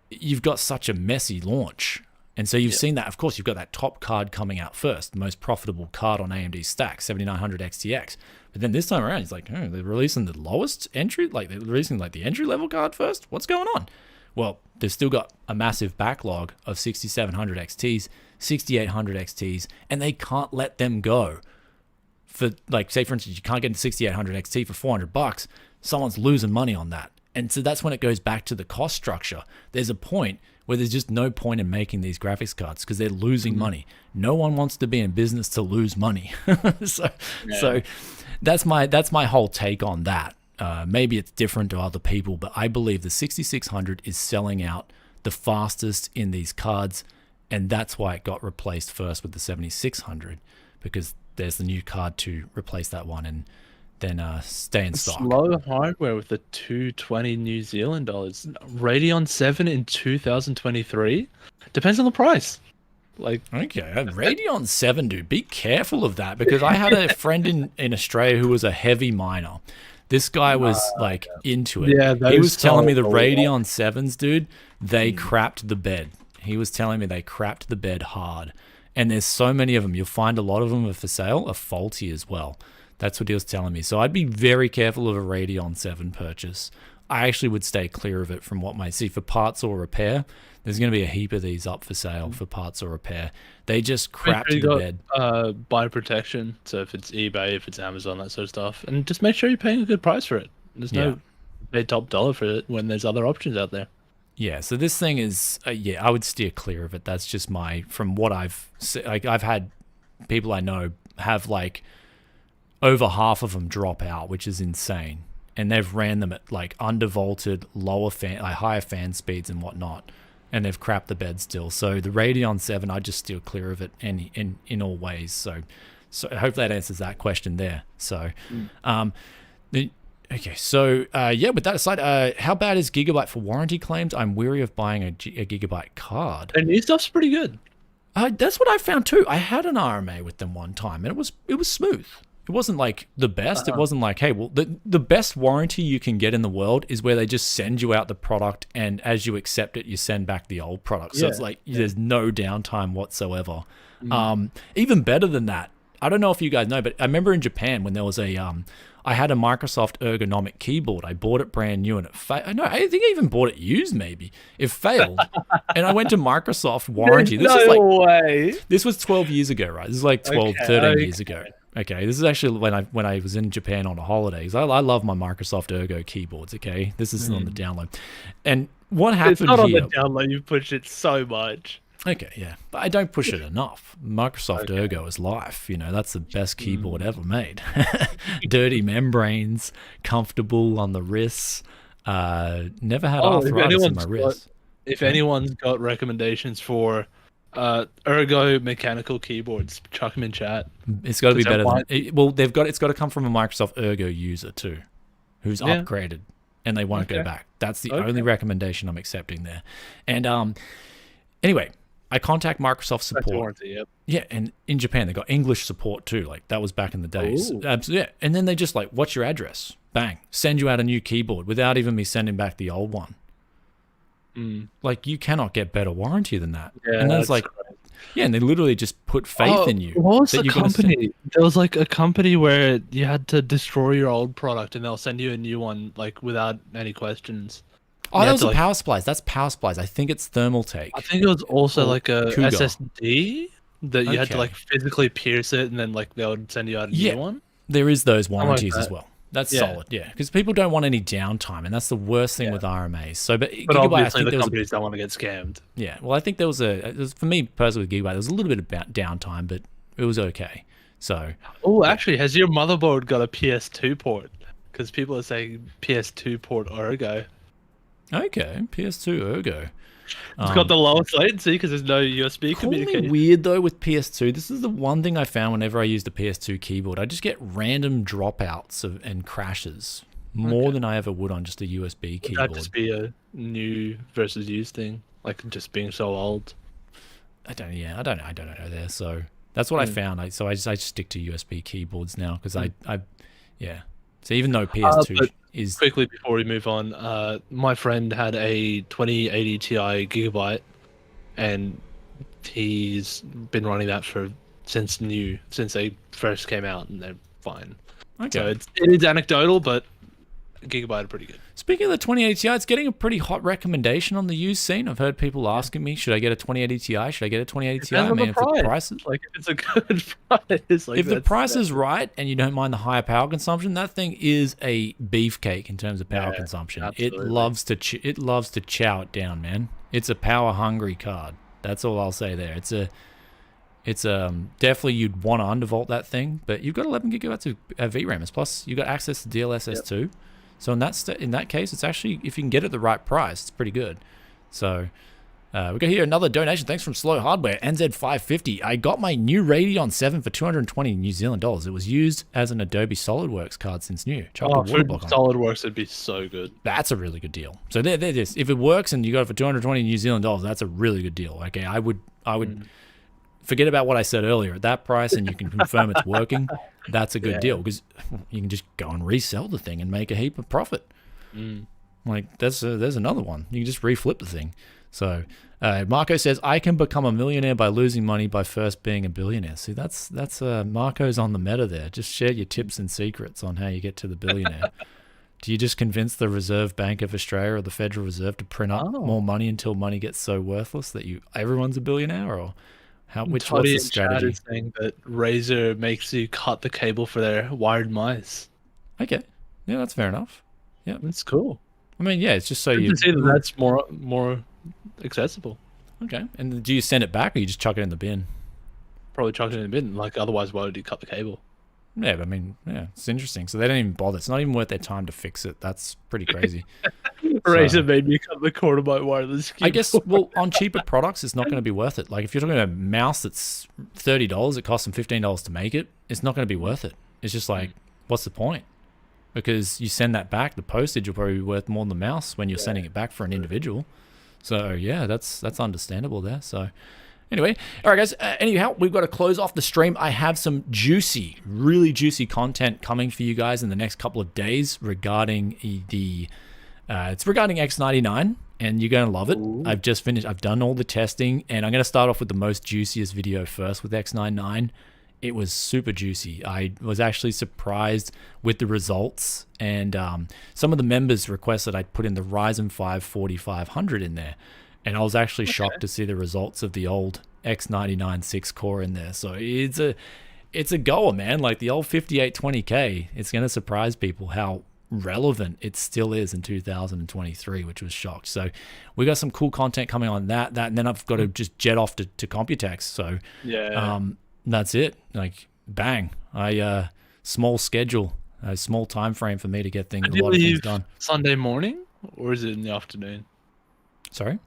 you've got such a messy launch. And so you've seen that, of course, you've got that top card coming out first, the most profitable card on AMD's stack, 7900 XTX. But then this time around, it's like, oh, they're releasing the lowest entry, like they're releasing like the entry level card first. What's going on? Well, they've still got a massive backlog of 6700 XTs, 6800 XTs, and they can't let them go. For, like, say for instance, you can't get a 6800 XT for $400. Someone's losing money on that. And so that's when it goes back to the cost structure. There's a point where there's just no point in making these graphics cards because they're losing money. No one wants to be in business to lose money. So that's my whole take on that. Maybe it's different to other people, but I believe the 6600 is selling out the fastest in these cards, and that's why it got replaced first with the 7600, because there's the new card to replace that one and then stay in stock. Slow hardware with the 220 New Zealand dollars. Radeon 7 in 2023. Depends on the price. Like, okay, Radeon 7, dude, be careful of that, because I had a friend in Australia who was a heavy miner. This guy was like into it. Yeah, he was telling me the sold a lot. Radeon 7s, dude, they crapped the bed. He was telling me they crapped the bed hard. And there's so many of them. You'll find a lot of them are for sale, are faulty as well. That's what he was telling me. So I'd be very careful of a Radeon 7 purchase. I actually would stay clear of it from what might see for parts or repair. There's going to be a heap of these up for sale for parts or repair. They just crapped you the got, bed. buy protection. So if it's eBay, if it's Amazon, that sort of stuff, and just make sure you're paying a good price for it. There's no pay top dollar for it when there's other options out there. Yeah, so this thing is, I would steer clear of it. That's just from what I've had people I know have like over half of them drop out, which is insane. And they've ran them at like undervolted, higher fan speeds and whatnot, and they've crapped the bed still. So the Radeon 7, I just steer clear of it in all ways. So hopefully that answers that question there. So, okay, so with that aside, how bad is Gigabyte for warranty claims? I'm weary of buying a Gigabyte card. And new stuff's pretty good. That's what I found too. I had an RMA with them one time, and it was smooth. It wasn't like the best. It wasn't like, hey, well, the best warranty you can get in the world is where they just send you out the product, and as you accept it, you send back the old product. So it's like there's no downtime whatsoever. Even better than that, I don't know if you guys know, but I remember in Japan when there was I had a Microsoft ergonomic keyboard. I bought it brand new, and it failed. No, I think I even bought it used. Maybe it failed, and I went to Microsoft warranty. There's no way. This was 12 years ago, right? This is like 12, 13 years ago. Okay, this is actually when I was in Japan on a holiday. I love my Microsoft Ergo keyboards. Okay, this is on the download, and what happened It's not here? on the download. You push it so much. Okay, yeah, but I don't push it enough. Microsoft Ergo is life. You know, that's the best keyboard ever made. Dirty membranes, comfortable on the wrists. Never had arthritis in my wrist. If anyone's got recommendations for Ergo mechanical keyboards, chuck them in chat. It's got to be better than it's got to come from a Microsoft Ergo user too, who's upgraded, and they won't go back. That's the only recommendation I'm accepting there. And anyway, I contact Microsoft support. Warranty, Yeah, and in Japan they got English support too. Like that was back in the days. Yeah, and then they just like, what's your address? Bang, send you out a new keyboard without even me sending back the old one. Like you cannot get better warranty than that. Yeah, and then it's like, and they literally just put faith in you. What was the company? There was like a company where you had to destroy your old product and they'll send you a new one like without any questions. Oh, that was a Power Supplies. That's Power Supplies. I think it's Thermaltake. I think it was also like a Cougar. SSD that you had to like physically pierce it and then like they would send you out a new one. There is those warranties as well. That's solid, because people don't want any downtime, and that's the worst thing with RMAs. So, but Gigabyte, obviously I think the companies don't want to get scammed. Yeah, well, I think there was for me personally with Gigabyte, there was a little bit of downtime, but it was okay. So, Actually, has your motherboard got a PS2 port? Because people are saying PS2 port Ergo. Okay, PS2 Ergo. It's got the lowest latency because there's no USB communication. Weird though with PS2. This is the one thing I found whenever I use the PS2 keyboard. I just get random dropouts and crashes. more than I ever would on just a USB Would keyboard. that just be a new versus used thing, like just being so old? I don't know there. So that's what I found. I just stick to USB keyboards now because yeah. So even though PS2 is quickly before we move on, my friend had a 2080 Ti Gigabyte, and he's been running that since they first came out, and they're fine. okay. So it is anecdotal, but Gigabyte are pretty good. Speaking of the 2080 Ti, it's getting a pretty hot recommendation on the used scene. I've heard people asking me, should I get a 2080 Ti? Should I get a 2080 Ti? I mean, if the price is like, if it's a good price, like, if the price is right and you don't mind the higher power consumption, that thing is a beefcake in terms of power consumption. Absolutely. It loves to chow it down, man. It's a power hungry card. That's all I'll say there. It's definitely you'd want to undervolt that thing, but you've got 11 gigabytes of VRAM. Plus you've got access to DLSS 2. So in that case, it's actually, if you can get it at the right price, it's pretty good. So we got here another donation. Thanks from Slow Hardware, NZ550. I got my new Radeon VII for 220 New Zealand dollars. It was used as an Adobe SolidWorks card since new. For SolidWorks, it'd be so good. That's a really good deal. So they're just, if it works and you got it for 220 New Zealand dollars, that's a really good deal. Okay, I would forget about what I said earlier. At that price, and you can confirm it's working, that's a good deal because you can just go and resell the thing and make a heap of profit. Like there's another one. You can just reflip the thing. So Marco says, I can become a millionaire by losing money by first being a billionaire. See, that's Marco's on the meta there. Just share your tips and secrets on how you get to the billionaire. Do you just convince the Reserve Bank of Australia or the Federal Reserve to print up more money until money gets so worthless that everyone's a billionaire? Or what's the strategy? Is saying that Razer makes you cut the cable for their wired mice. Okay, yeah, that's fair enough. Yeah, that's cool. I mean, yeah, it's just so you can see that's more accessible. Okay, and do you send it back or you just chuck it in the bin? Probably chuck it in the bin. Like otherwise, why would you cut the cable? Yeah, but I mean, yeah, it's interesting. So they don't even bother. It's not even worth their time to fix it. That's pretty crazy. Razer made me cut the cord of my wireless keyboard. I guess, well, on cheaper products, it's not going to be worth it. Like if you're talking about a mouse that's $30, it costs them $15 to make it. It's not going to be worth it. It's just like, what's the point? Because you send that back, the postage will probably be worth more than the mouse when you're sending it back for an individual. So yeah, that's understandable there. So anyway, all right, guys. Anyhow, we've got to close off the stream. I have some really juicy content coming for you guys in the next couple of days regarding it's regarding X99, and you're going to love it. Ooh. I've just finished. I've done all the testing, and I'm going to start off with the most juiciest video first with X99. It was super juicy. I was actually surprised with the results, and some of the members requested I put in the Ryzen 5 4500 in there, and I was actually shocked to see the results of the old X99 6-core in there. So it's a goer, man. Like the old 5820K, it's going to surprise people how relevant it still is in 2023, which was shocked. So we got some cool content coming on that, and then I've got to just jet off to Computex. So that's it. Like bang, small schedule, a small time frame for me to get a lot of things done. Sunday morning, or is it in the afternoon? Sorry.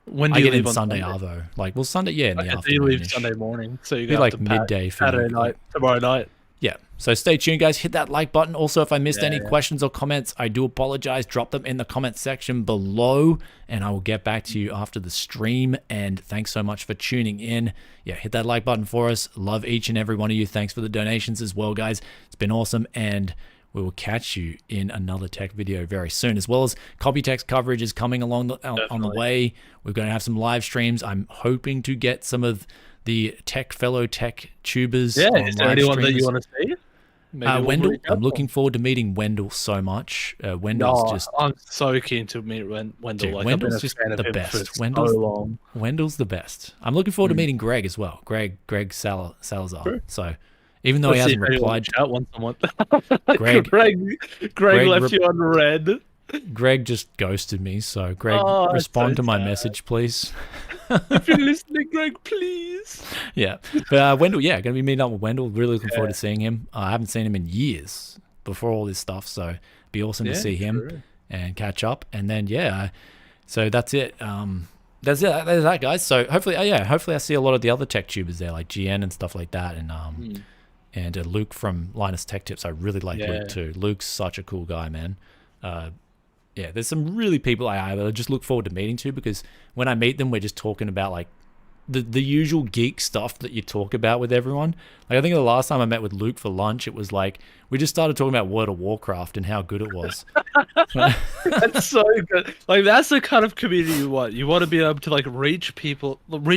When do you leave on Sunday Arvo? Like, well, Sunday, yeah, in the afternoon. You leave Sunday morning, so you go like midday for Saturday night, tomorrow night. Yeah. So stay tuned, guys. Hit that like button. Also, if I missed any questions or comments, I do apologize. Drop them in the comment section below, and I will get back to you after the stream. And thanks so much for tuning in. Yeah, hit that like button for us. Love each and every one of you. Thanks for the donations as well, guys. It's been awesome, and we will catch you in another tech video very soon, as well as Computex coverage is coming along on the way. We're going to have some live streams. I'm hoping to get some of the fellow tech tubers. Yeah, is there anyone that you want to see? Wendell. I'm looking forward to meeting Wendell so much. Wendell's I'm so keen to meet Wendell. Dude, like, Wendell's just the best. Wendell's the best. I'm looking forward to meeting Greg as well. Greg Salazar. Sure. So even though he hasn't replied, Greg left you on red. Greg just ghosted me. So Greg, respond to my message, please. If you're listening, Greg, please. Yeah. But Wendell, going to be meeting up with Wendell. Really looking forward to seeing him. I haven't seen him in years before all this stuff. So it'd be awesome to see him and catch up. And then, so that's it. There's that, guys. So hopefully I see a lot of the other tech tubers there, like GN and stuff like that. And And Luke from Linus Tech Tips, I really like Luke too. Luke's such a cool guy, man. Yeah, there's some really people I just look forward to meeting too, because when I meet them, we're just talking about like the usual geek stuff that you talk about with everyone. Like I think the last time I met with Luke for lunch, it was like we just started talking about World of Warcraft and how good it was. That's so good. Like that's the kind of community you want. You want to be able to like reach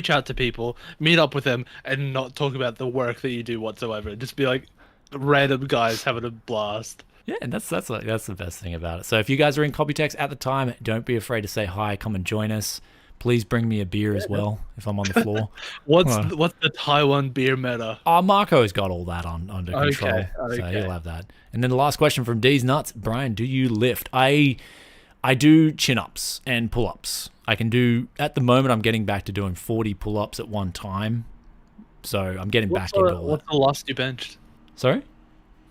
out to people, meet up with them, and not talk about the work that you do whatsoever. Just be like random guys having a blast. Yeah, and that's the best thing about it. So if you guys are in Computex at the time, don't be afraid to say hi. Come and join us. Please bring me a beer as well if I'm on the floor. What's the Taiwan beer meta? Oh, Marco's got all that under control, so he'll have that. And then the last question from D's Nuts, Brian, do you lift? I do chin-ups and pull-ups. I can do, at the moment, I'm getting back to doing 40 pull-ups at one time. So I'm getting back into all that. What's the last you benched? Sorry?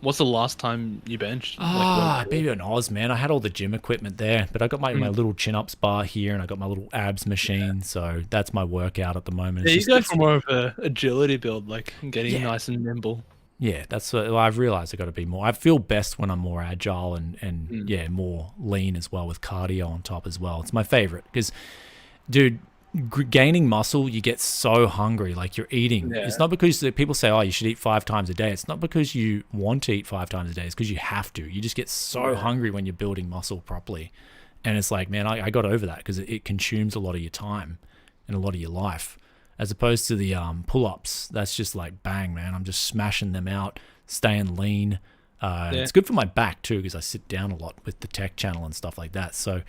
What's the last time you benched? Maybe an Oz, man. I had all the gym equipment there, but I got my little chin-ups bar here, and I got my little abs machine, so that's my workout at the moment. Yeah, you go for more of a agility build, like getting nice and nimble. Yeah, that's what I've realized. I got to be more. I feel best when I'm more agile and more lean as well, with cardio on top as well. It's my favorite because, dude, gaining muscle, you get so hungry, like you're eating. It's not because people say, oh, you should eat 5 times a day. It's not because you want to eat 5 times a day. It's because you have to. You just get so hungry when you're building muscle properly. And it's like, man, I got over that because it consumes a lot of your time and a lot of your life, as opposed to the pull-ups. That's just like, bang, man, I'm just smashing them out, staying lean. It's good for my back too, because I sit down a lot with the tech channel and stuff like that. So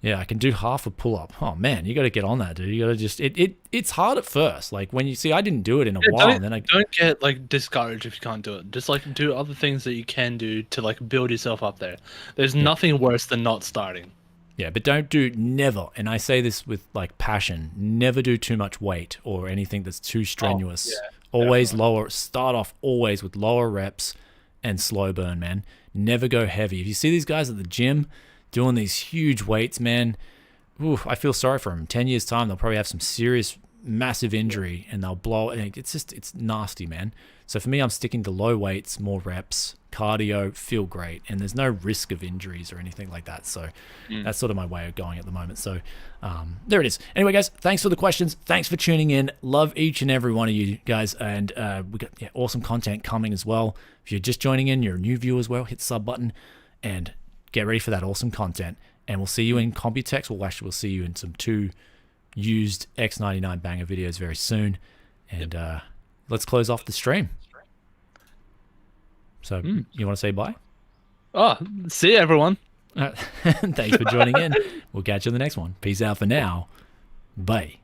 yeah, I can do half a pull-up. Oh man, you got to get on that, dude. You got to just it's hard at first. Like when you see, I didn't do it in a while, and then I don't get like discouraged if you can't do it. Just like do other things that you can do to like build yourself up there. There's nothing worse than not starting. Yeah, but never, and I say this with like passion, never do too much weight or anything that's too strenuous. Always lower. Start off always with lower reps and slow burn, man. Never go heavy. If you see these guys at the gym doing these huge weights, man, I feel sorry for them. 10 years time, they'll probably have some serious, massive injury, and they'll blow. And it's nasty, man. So for me, I'm sticking to low weights, more reps, cardio, feel great, and there's no risk of injuries or anything like that. So that's sort of my way of going at the moment. So there it is. Anyway, guys, thanks for the questions. Thanks for tuning in. Love each and every one of you guys, and we got awesome content coming as well. If you're just joining in, you're a new viewer as well, hit the sub button and get ready for that awesome content. And we'll see you in Computex. We'll see you in some 2 used X99 banger videos very soon. And let's close off the stream. So you want to say bye? Oh, see you, everyone. Thanks for joining in. We'll catch you in the next one. Peace out for now. Bye.